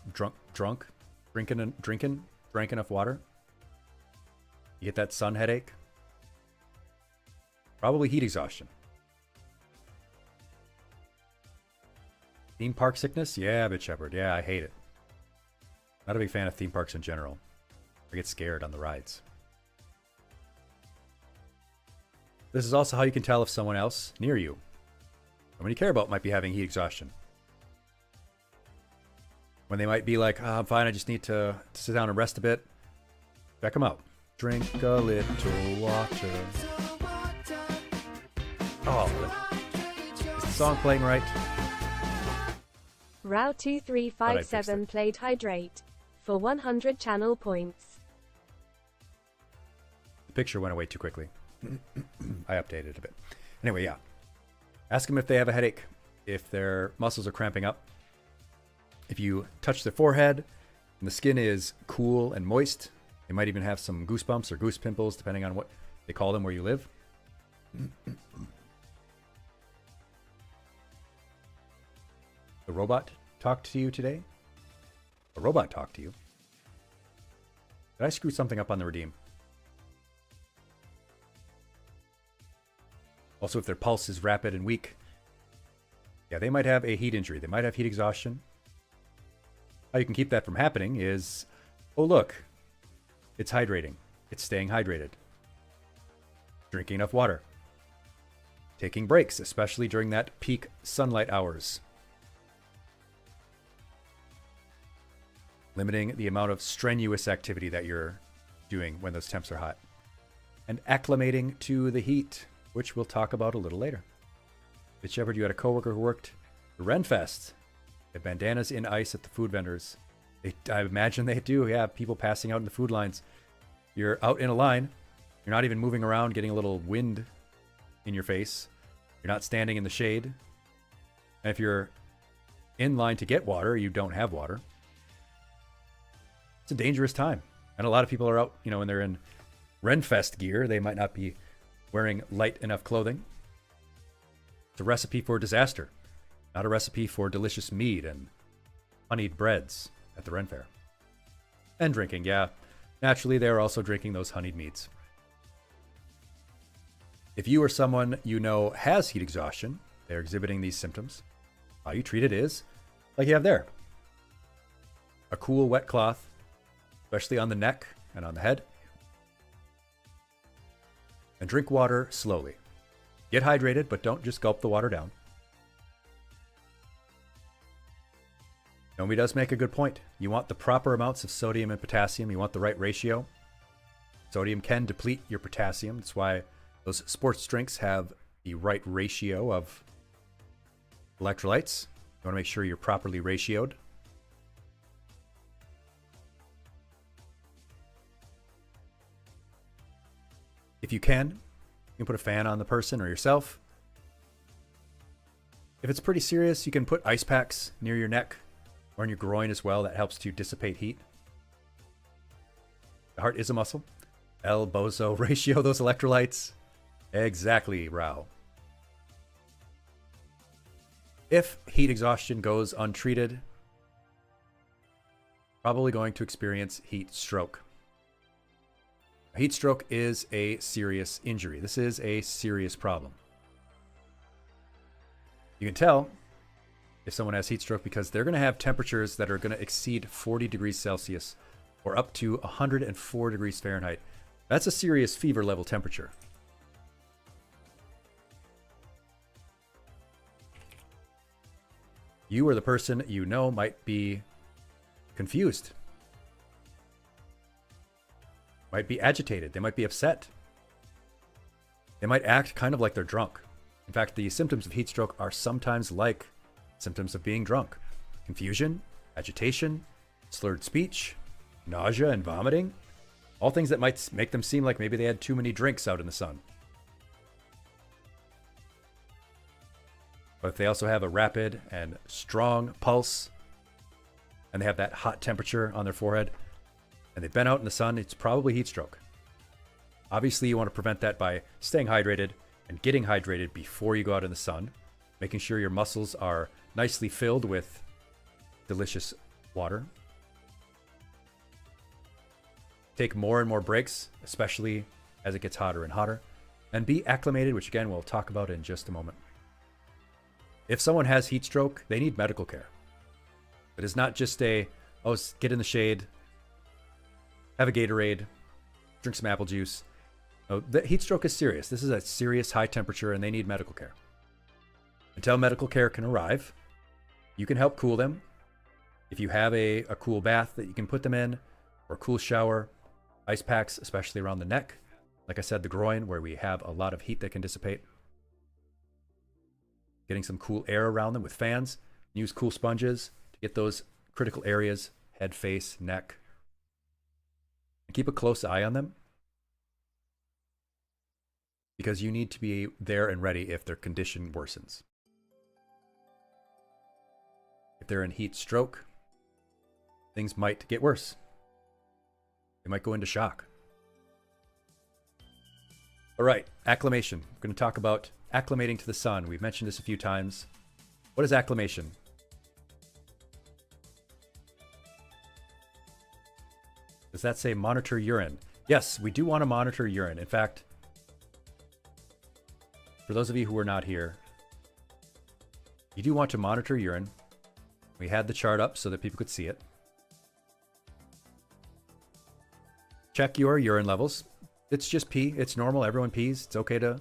water. You get that sun headache. Probably heat exhaustion. Theme park sickness? Yeah, Bit Shepherd. Yeah, I hate it. Not a big fan of theme parks in general. I get scared on the rides. This is also how you can tell if someone else near you, someone you care about, might be having heat exhaustion. When they might be like, oh, I'm fine, I just need to sit down and rest a bit. Check them out. Drink a little water. Oh, is the song playing right? Row 2357 played Hydrate for 100 channel points. The picture went away too quickly. I updated it a bit. Anyway, yeah. Ask them if they have a headache, if their muscles are cramping up. If you touch their forehead and the skin is cool and moist, they might even have some goosebumps or goose pimples, depending on what they call them where you live. The robot talked to you today? A robot talked to you? Did I screw something up on the redeem? Also, if their pulse is rapid and weak, yeah, they might have a heat injury. They might have heat exhaustion. How you can keep that from happening is, oh, look, it's hydrating. It's staying hydrated. Drinking enough water. Taking breaks, especially during that peak sunlight hours. Limiting the amount of strenuous activity that you're doing when those temps are hot. And acclimating to the heat, which we'll talk about a little later. But Shepard, you had a coworker who worked the Renfest. They had bandanas in ice at the food vendors. I imagine they do, yeah, people passing out in the food lines. You're out in a line. You're not even moving around, getting a little wind in your face. You're not standing in the shade. And if you're in line to get water, you don't have water. It's a dangerous time. And a lot of people are out, when they're in Renfest gear, they might not be wearing light enough clothing. It's a recipe for disaster, not a recipe for delicious mead and honeyed breads at the Ren Fair. And drinking, yeah. Naturally, they're also drinking those honeyed meads. If you or someone you know has heat exhaustion, they're exhibiting these symptoms, how you treat it is like you have there. A cool, wet cloth, especially on the neck and on the head. And drink water slowly. Get hydrated, but don't just gulp the water down. Nomi does make a good point. You want the proper amounts of sodium and potassium. You want the right ratio. Sodium can deplete your potassium. That's why those sports drinks have the right ratio of electrolytes. You want to make sure you're properly ratioed. If you can put a fan on the person or yourself. If it's pretty serious, you can put ice packs near your neck or in your groin as well. That helps to dissipate heat. The heart is a muscle. El Bozo, ratio those electrolytes. Exactly, Rao. If heat exhaustion goes untreated, probably going to experience heat stroke. Heat stroke is a serious injury. This is a serious problem. You can tell if someone has heat stroke because they're going to have temperatures that are going to exceed 40 degrees Celsius or up to 104 degrees Fahrenheit. That's a serious fever level temperature. You or the person you know might be confused. Might be agitated. They might be upset. They might act kind of like they're drunk. In fact, the symptoms of heat stroke are sometimes like symptoms of being drunk. Confusion, agitation, slurred speech, nausea and vomiting. All things that might make them seem like maybe they had too many drinks out in the sun. But if they also have a rapid and strong pulse, and they have that hot temperature on their forehead, and they've been out in the sun, it's probably heat stroke. Obviously, you want to prevent that by staying hydrated and getting hydrated before you go out in the sun, making sure your muscles are nicely filled with delicious water. Take more and more breaks, especially as it gets hotter and hotter, and be acclimated, which again, we'll talk about in just a moment. If someone has heat stroke, they need medical care. It is not just get in the shade, have a Gatorade, drink some apple juice. No, the heat stroke is serious. This is a serious high temperature and they need medical care. Until medical care can arrive, you can help cool them. If you have a cool bath that you can put them in, or a cool shower, ice packs, especially around the neck. Like I said, the groin, where we have a lot of heat that can dissipate. Getting some cool air around them with fans. Use cool sponges to get those critical areas, head, face, neck. And keep a close eye on them, because you need to be there and ready if their condition worsens. If they're in heat stroke, things might get worse. They might go into shock. All right, acclimation. We're going to talk about acclimating to the sun. We've mentioned this a few times. What is acclimation? Does that say monitor urine? Yes, we do want to monitor urine. In fact, for those of you who were not here, you do want to monitor urine. We had the chart up so that people could see it. Check your urine levels. It's just pee. It's normal. Everyone pees. It's okay to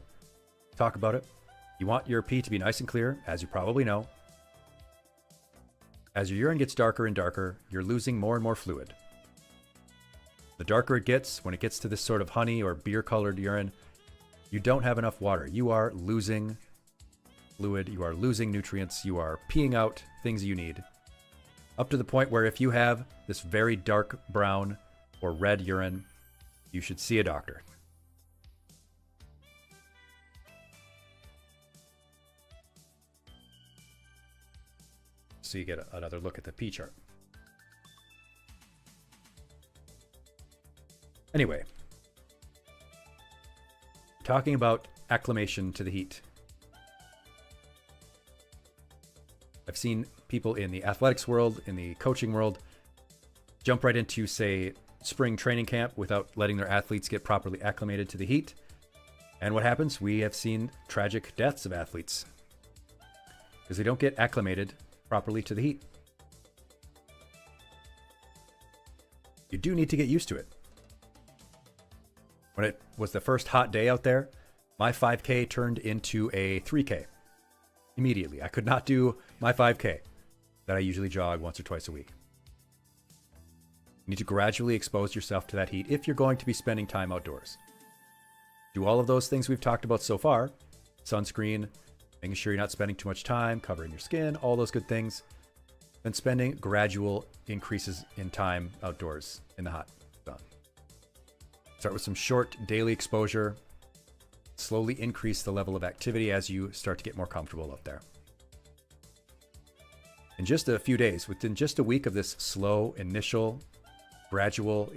talk about it. You want your pee to be nice and clear, as you probably know. As your urine gets darker and darker, you're losing more and more fluid. The darker it gets, when it gets to this sort of honey or beer-colored urine, you don't have enough water. You are losing fluid. You are losing nutrients. You are peeing out things you need. Up to the point where if you have this very dark brown or red urine, you should see a doctor. So you get another look at the pee chart. Anyway, talking about acclimation to the heat. I've seen people in the athletics world, in the coaching world, jump right into, say, spring training camp without letting their athletes get properly acclimated to the heat. And what happens? We have seen tragic deaths of athletes because they don't get acclimated properly to the heat. You do need to get used to it. When it was the first hot day out there, my 5K turned into a 3K immediately. I could not do my 5K that I usually jog once or twice a week. You need to gradually expose yourself to that heat if you're going to be spending time outdoors. Do all of those things we've talked about so far: sunscreen, making sure you're not spending too much time covering your skin, all those good things. Then spending gradual increases in time outdoors in the hot sun. Start with some short daily exposure. Slowly increase the level of activity as you start to get more comfortable out there. In just a few days, within just a week of this slow, initial, gradual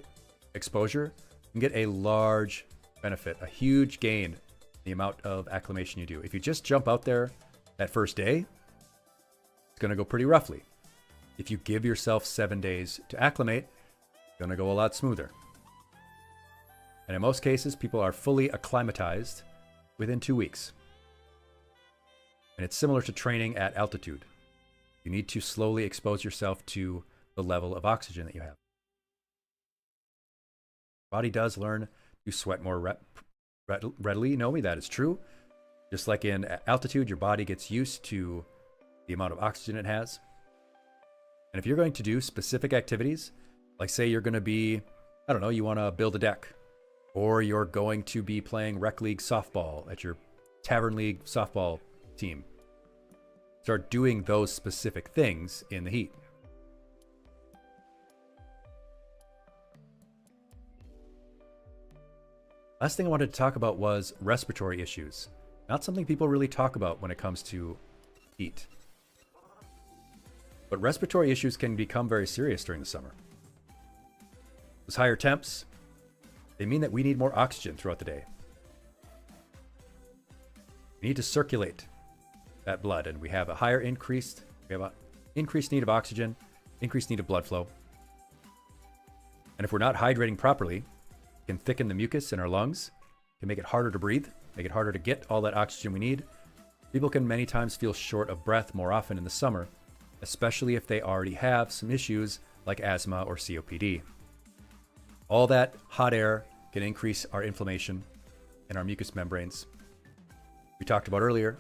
exposure, you can get a large benefit, a huge gain in the amount of acclimation you do. If you just jump out there that first day, it's going to go pretty roughly. If you give yourself 7 days to acclimate, it's going to go a lot smoother. And in most cases, people are fully acclimatized within 2 weeks. And it's similar to training at altitude. You need to slowly expose yourself to the level of oxygen that you have. Body does learn to sweat more readily. You know me, that is true. Just like in altitude, your body gets used to the amount of oxygen it has. And if you're going to do specific activities, like say you're going to be, I don't know, you want to build a deck, or you're going to be playing rec league softball at your tavern league softball team, start doing those specific things in the heat. Last thing I wanted to talk about was respiratory issues. Not something people really talk about when it comes to heat. But respiratory issues can become very serious during the summer. Those higher temps, they mean that we need more oxygen throughout the day. We need to circulate that blood, and we have an increased need of oxygen, increased need of blood flow. And if we're not hydrating properly, it can thicken the mucus in our lungs, can make it harder to breathe, make it harder to get all that oxygen we need. People can many times feel short of breath more often in the summer, especially if they already have some issues like asthma or COPD. All that hot air can increase our inflammation in our mucous membranes. We talked about earlier,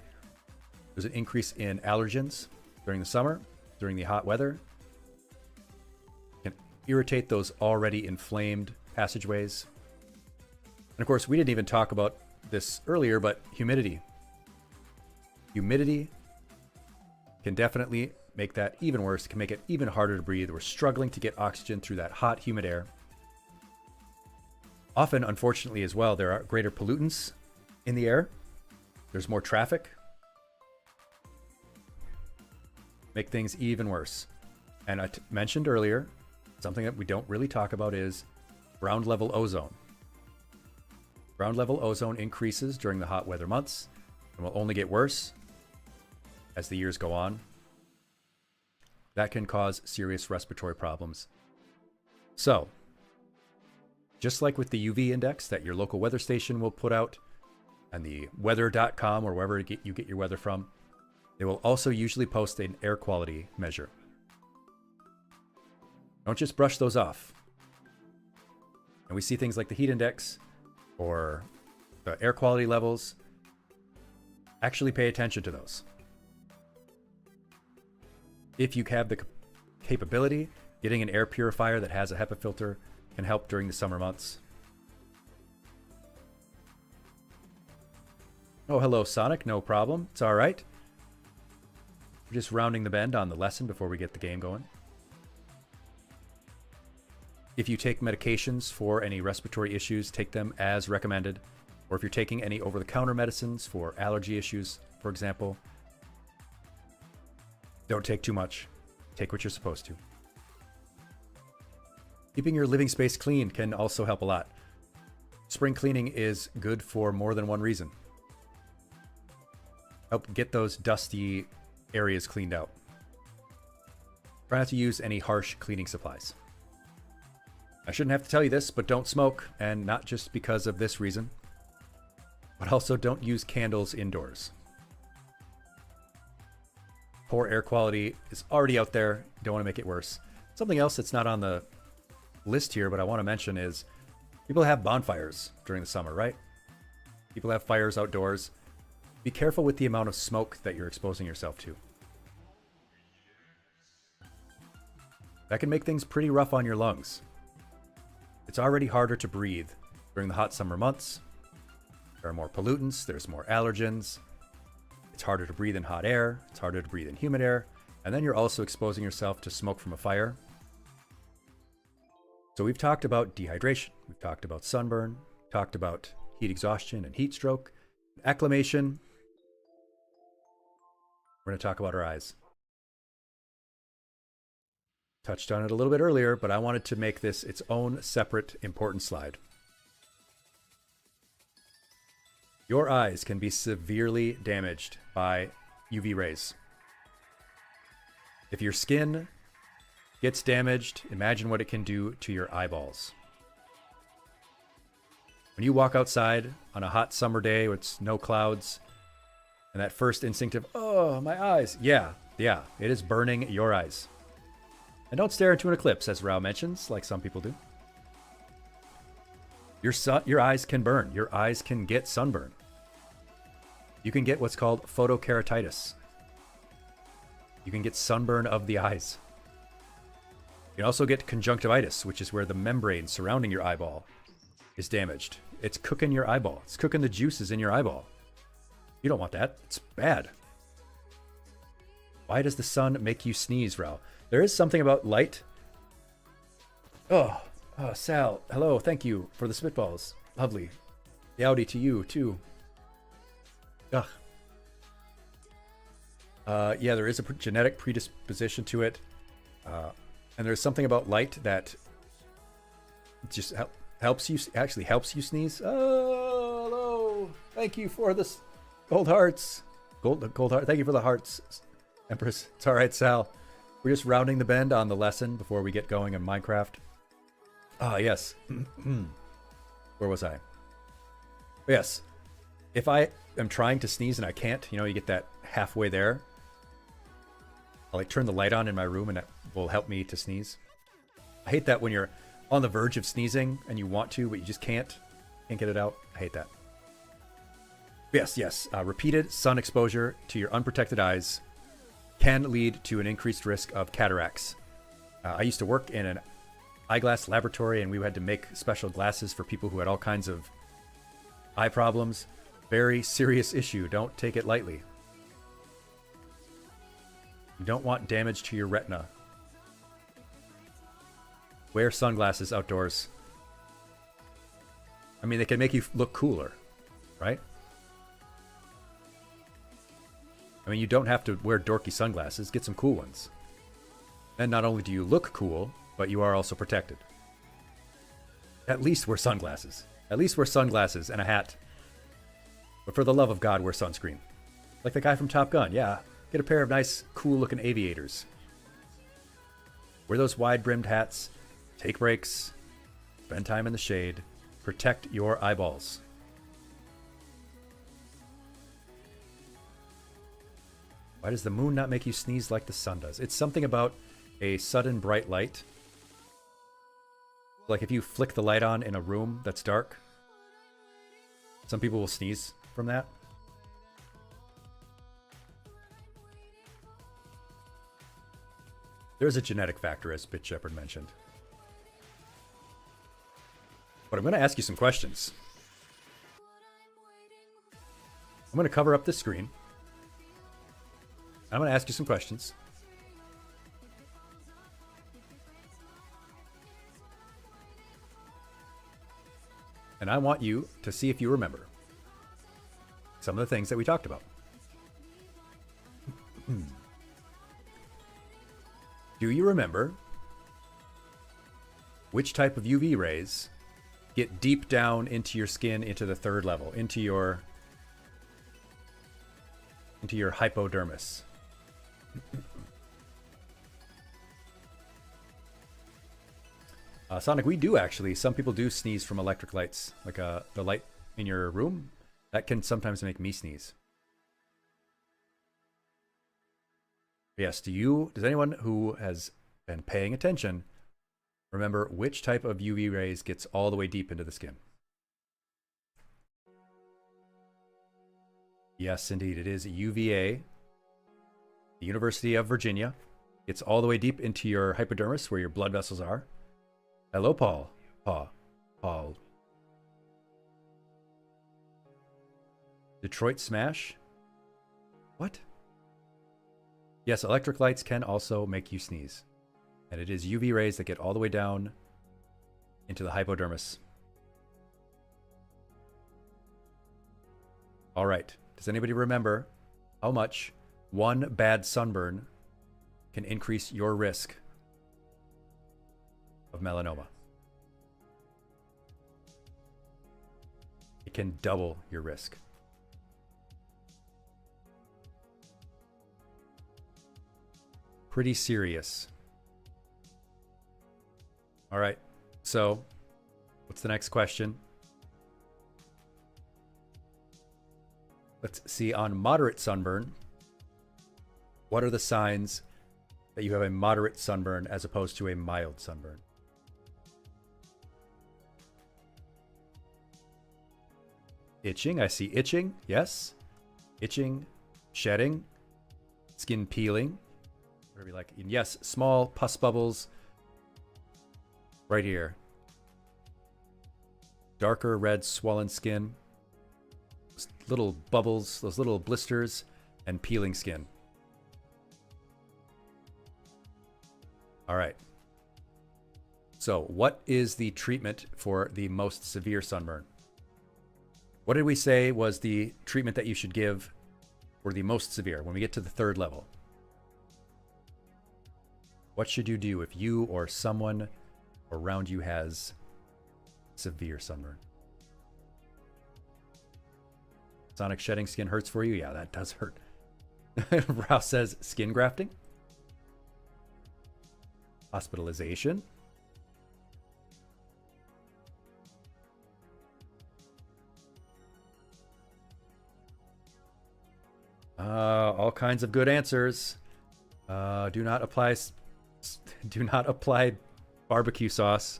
there's an increase in allergens during the summer, during the hot weather. It can irritate those already inflamed passageways. And of course, we didn't even talk about this earlier, but humidity. Humidity can definitely make that even worse, can make it even harder to breathe. We're struggling to get oxygen through that hot, humid air. Often, unfortunately, as well, there are greater pollutants in the air. There's more traffic. Make things even worse. And I mentioned earlier, something that we don't really talk about is ground level ozone. Ground level ozone increases during the hot weather months and will only get worse as the years go on. That can cause serious respiratory problems. So, just like with the UV index that your local weather station will put out, and the weather.com or wherever you get your weather from, they will also usually post an air quality measure. Don't just brush those off. And we see things like the heat index or the air quality levels. Actually pay attention to those. If you have the capability, getting an air purifier that has a HEPA filter can help during the summer months. Oh, hello, Sonic. No problem. It's all right. We're just rounding the bend on the lesson before we get the game going. If you take medications for any respiratory issues, take them as recommended. Or if you're taking any over-the-counter medicines for allergy issues, for example, don't take too much. Take what you're supposed to. Keeping your living space clean can also help a lot. Spring cleaning is good for more than one reason. Help get those dusty areas cleaned out. Try not to use any harsh cleaning supplies. I shouldn't have to tell you this, but don't smoke, and not just because of this reason, but also don't use candles indoors. Poor air quality is already out there. You don't want to make it worse. Something else that's not on the list here, but I want to mention is people have bonfires during the summer, right? People have fires outdoors. Be careful with the amount of smoke that you're exposing yourself to. That can make things pretty rough on your lungs. It's already harder to breathe during the hot summer months. There are more pollutants, there's more allergens. It's harder to breathe in hot air, it's harder to breathe in humid air, and then you're also exposing yourself to smoke from a fire. So we've talked about dehydration, we've talked about sunburn, talked about heat exhaustion and heat stroke, acclimation. We're going to talk about our eyes. Touched on it a little bit earlier, but I wanted to make this its own separate important slide. Your eyes can be severely damaged by UV rays. If your skin gets damaged, imagine what it can do to your eyeballs. When you walk outside on a hot summer day with no clouds, and that first instinctive, oh, my eyes. Yeah, it is burning your eyes. And don't stare into an eclipse, as Rao mentions, like some people do. Your eyes can burn. Your eyes can get sunburn. You can get what's called photokeratitis. You can get sunburn of the eyes. You can also get conjunctivitis, which is where the membrane surrounding your eyeball is damaged. It's cooking your eyeball. It's cooking the juices in your eyeball. You don't want that. It's bad. Why does the sun make you sneeze, Rao? There is something about light. Oh, Sal, hello. Thank you for the spitballs. Lovely. The Audi to you, too. Ugh. Yeah, there is a genetic predisposition to it. And there's something about light that just helps you sneeze. Oh, hello. Thank you for this gold hearts. Gold heart. Thank you for the hearts, Empress. It's all right, Sal. We're just rounding the bend on the lesson before we get going in Minecraft. Ah, yes. Where was I? Yes. If I am trying to sneeze and I can't, you get that halfway there. I'll turn the light on in my room and it will help me to sneeze. I hate that when you're on the verge of sneezing and you want to, but you just can't get it out. I hate that. Yes. Repeated sun exposure to your unprotected eyes can lead to an increased risk of cataracts. I used to work in an eyeglass laboratory and we had to make special glasses for people who had all kinds of eye problems. Very serious issue. Don't take it lightly. You don't want damage to your retina. Wear sunglasses outdoors. I mean, they can make you look cooler, right? I mean, you don't have to wear dorky sunglasses. Get some cool ones. And not only do you look cool, but you are also protected. At least wear sunglasses. At least wear sunglasses and a hat. But for the love of God, wear sunscreen. Like the guy from Top Gun, yeah. Get a pair of nice, cool-looking aviators. Wear those wide-brimmed hats. Take breaks. Spend time in the shade. Protect your eyeballs. Why does the moon not make you sneeze like the sun does? It's something about a sudden bright light. Like if you flick the light on in a room that's dark, some people will sneeze from that. There's a genetic factor, as Bit Shepherd mentioned. But I'm going to ask you some questions. I'm going to cover up this screen. I'm going to ask you some questions. And I want you to see if you remember some of the things that we talked about. Do you remember which type of UV rays get deep down into your skin, into the third level, into your hypodermis? Sonic, we do actually. Some people do sneeze from electric lights, like the light in your room. That can sometimes make me sneeze. Yes, does anyone who has been paying attention remember which type of UV rays gets all the way deep into the skin? Yes, indeed. It is UVA. The University of Virginia. It's all the way deep into your hypodermis where your blood vessels are. Hello, Paul. Paul. Detroit Smash? What? Yes, electric lights can also make you sneeze. And it is UV rays that get all the way down into the hypodermis. All right. Does anybody remember how much one bad sunburn can increase your risk of melanoma? It can double your risk. Pretty serious. All right. So, what's the next question? Let's see, on moderate sunburn, what are the signs that you have a moderate sunburn as opposed to a mild sunburn? Itching, I see itching, yes. Itching, shedding, skin peeling, whatever you like. And yes, small pus bubbles right here. Darker red swollen skin. Those little bubbles, those little blisters, and peeling skin. All right. So what is the treatment for the most severe sunburn? What did we say was the treatment that you should give for the most severe when we get to the third level? What should you do if you or someone around you has severe sunburn? Sonic, shedding skin hurts for you? Yeah, that does hurt. Rouse says skin grafting. Hospitalization. All kinds of good answers. Do not apply barbecue sauce.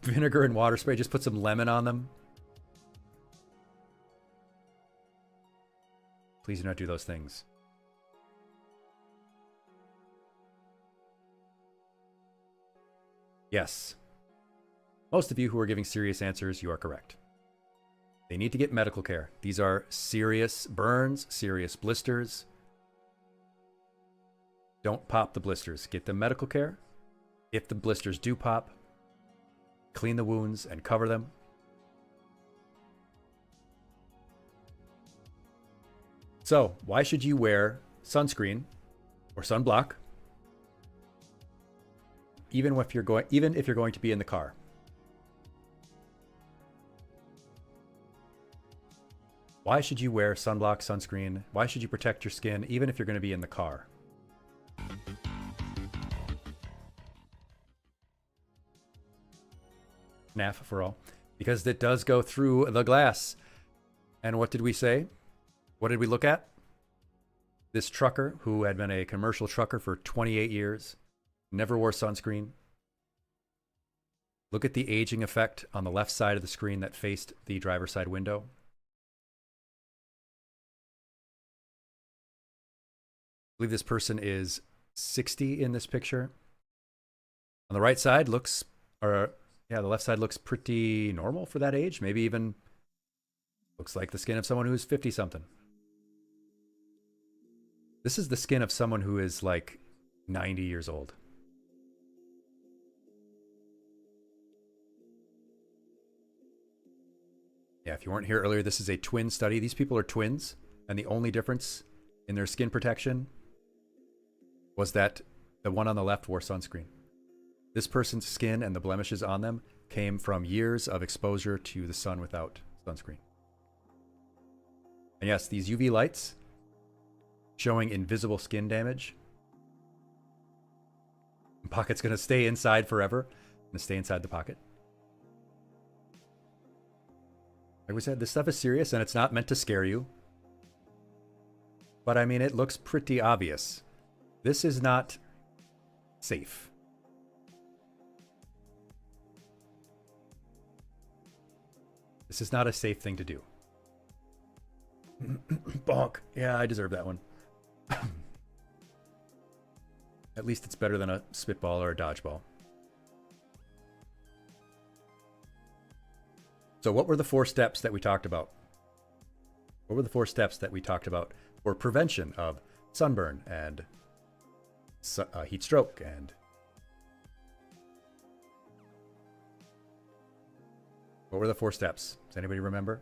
Vinegar and water spray. Just put some lemon on them. Please do not do those things. Yes. Most of you who are giving serious answers, you are correct. They need to get medical care. These are serious burns, serious blisters. Don't pop the blisters. Get them medical care. If the blisters do pop, clean the wounds and cover them. So, why should you wear sunscreen or sunblock even if you're going to be in the car? Why should you wear sunblock, sunscreen? Why should you protect your skin even if you're going to be in the car? NAF for all. Because it does go through the glass. And what did we say? What did we look at? This trucker who had been a commercial trucker for 28 years, never wore sunscreen. Look at the aging effect on the left side of the screen that faced the driver's side window. I believe this person is 60 in this picture. On the right side the left side looks pretty normal for that age. Maybe even looks like the skin of someone who's 50 something. This is the skin of someone who is like 90 years old. Yeah, if you weren't here earlier, this is a twin study. These people are twins, and the only difference in their skin protection was that the one on the left wore sunscreen. This person's skin and the blemishes on them came from years of exposure to the sun without sunscreen. And yes, these UV lights showing invisible skin damage. The pocket's going to stay inside forever. Going to stay inside the pocket. Like we said, this stuff is serious and it's not meant to scare you. But I mean, it looks pretty obvious. This is not safe. This is not a safe thing to do. Bonk. Yeah, I deserve that one. At least it's better than a spitball or a dodgeball. So what were the 4 steps that we talked about? What were the 4 steps that we talked about for prevention of sunburn and heat stroke? And what were the 4 steps? Does anybody remember?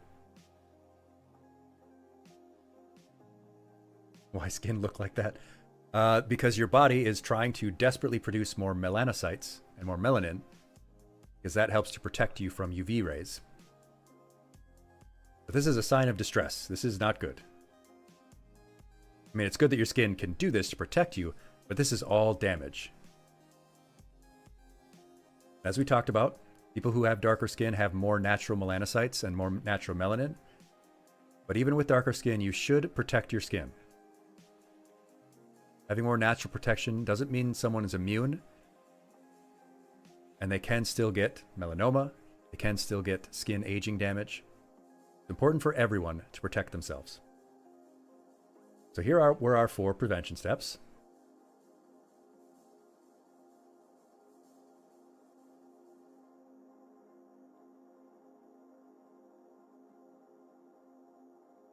Why skin look like that? Because your body is trying to desperately produce more melanocytes and more melanin, because that helps to protect you from UV rays. But this is a sign of distress. This is not good. I mean, it's good that your skin can do this to protect you, but this is all damage. As we talked about, people who have darker skin have more natural melanocytes and more natural melanin. But even with darker skin, you should protect your skin. Having more natural protection doesn't mean someone is immune. And they can still get melanoma. They can still get skin aging damage. It's important for everyone to protect themselves. So here were our 4 prevention steps.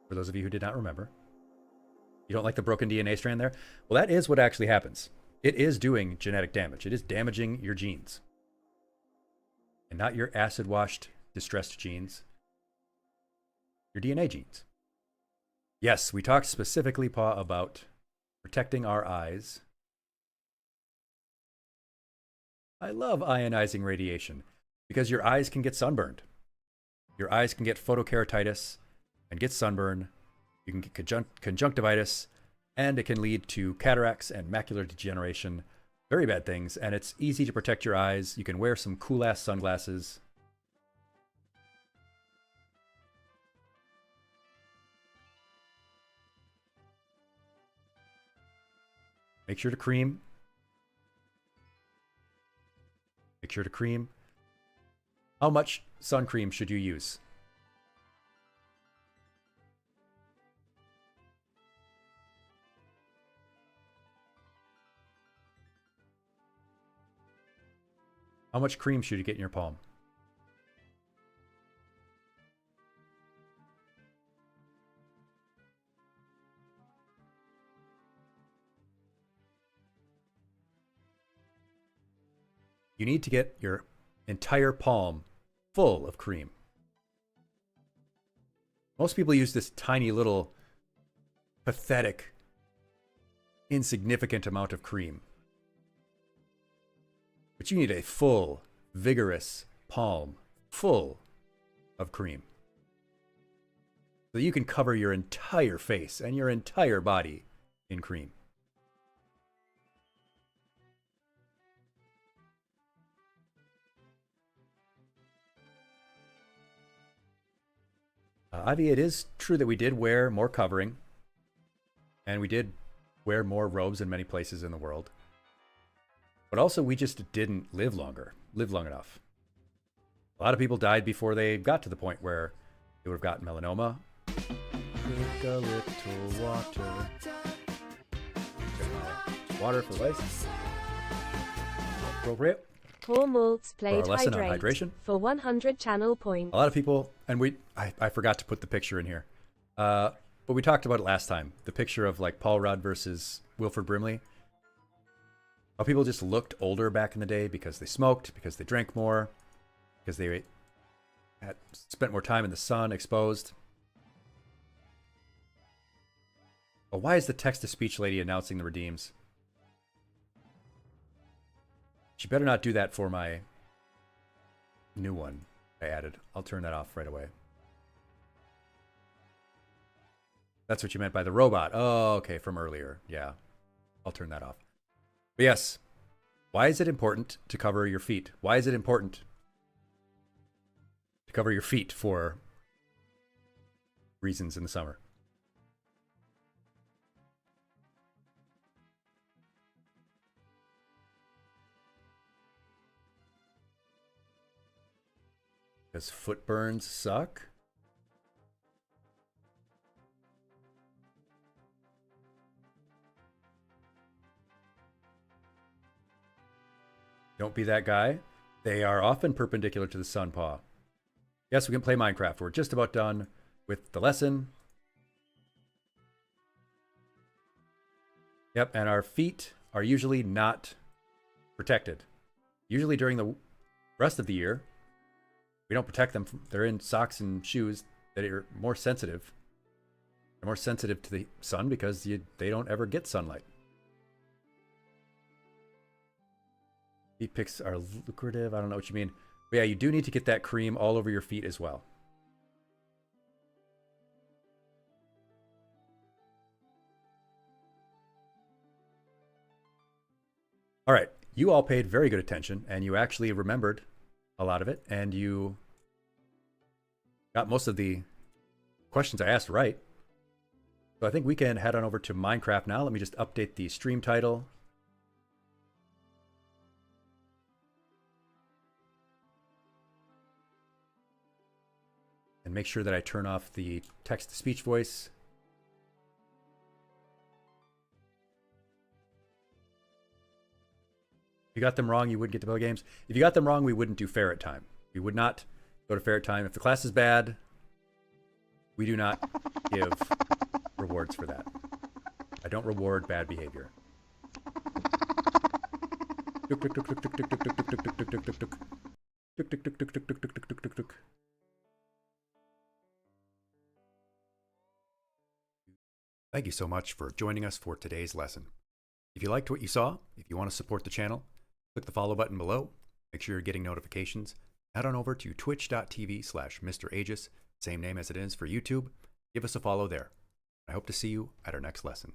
For those of you who did not remember. You don't like the broken DNA strand there? Well, that is what actually happens. It is doing genetic damage. It is damaging your genes. And not your acid-washed, distressed genes. Your DNA genes. Yes, we talked specifically, Pa, about protecting our eyes. I love ionizing radiation because your eyes can get sunburned. Your eyes can get photokeratitis and get sunburn. You can get conjunctivitis, and it can lead to cataracts and macular degeneration. Very bad things, and it's easy to protect your eyes. You can wear some cool-ass sunglasses. Make sure to cream. Make sure to cream. How much sun cream should you use? How much cream should you get in your palm? You need to get your entire palm full of cream. Most people use this tiny little pathetic, insignificant amount of cream. But you need a full, vigorous palm full of cream. So you can cover your entire face and your entire body in cream. Ivy, it is true that we did wear more covering, and we did wear more robes in many places in the world. But also, we just didn't live long enough. A lot of people died before they got to the point where they would have gotten melanoma. Drink a little water. Water for lice. Appropriate. Poor Maltz played For our lesson on hydration. For 100 channel points. A lot of people, and I forgot to put the picture in here. But we talked about it last time. The picture of like Paul Rudd versus Wilford Brimley. How people just looked older back in the day because they smoked, because they drank more, because they had spent more time in the sun, exposed. But why is the text-to-speech lady announcing the redeems? She better not do that for my new one I added. I'll turn that off right away. That's what you meant by the robot. Oh, okay, from earlier. Yeah, I'll turn that off. But yes, why is it important to cover your feet? Why is it important to cover your feet for reasons in the summer? Because foot burns suck? Don't be that guy. They are often perpendicular to the sun, paw. Yes, we can play Minecraft. We're just about done with the lesson. Yep, and our feet are usually not protected. Usually during the rest of the year, we don't protect them. They're in socks and shoes that are more sensitive. They're more sensitive to the sun because they don't ever get sunlight. Feet picks are lucrative. I don't know what you mean. But yeah, you do need to get that cream all over your feet as well. All right, you all paid very good attention, and you actually remembered a lot of it, and you got most of the questions I asked right. So I think we can head on over to Minecraft now. Let me just update the stream title. And make sure that I turn off the text-to-speech voice. If you got them wrong, you wouldn't get to play games. If you got them wrong, we wouldn't do ferret time. We would not go to ferret time. If the class is bad, we do not give rewards for that. I don't reward bad behavior. Thank you so much for joining us for today's lesson. If you liked what you saw, if you want to support the channel, click the follow button below. Make sure you're getting notifications. Head on over to twitch.tv/Mr. Aegis, same name as it is for YouTube. Give us a follow there. I hope to see you at our next lesson.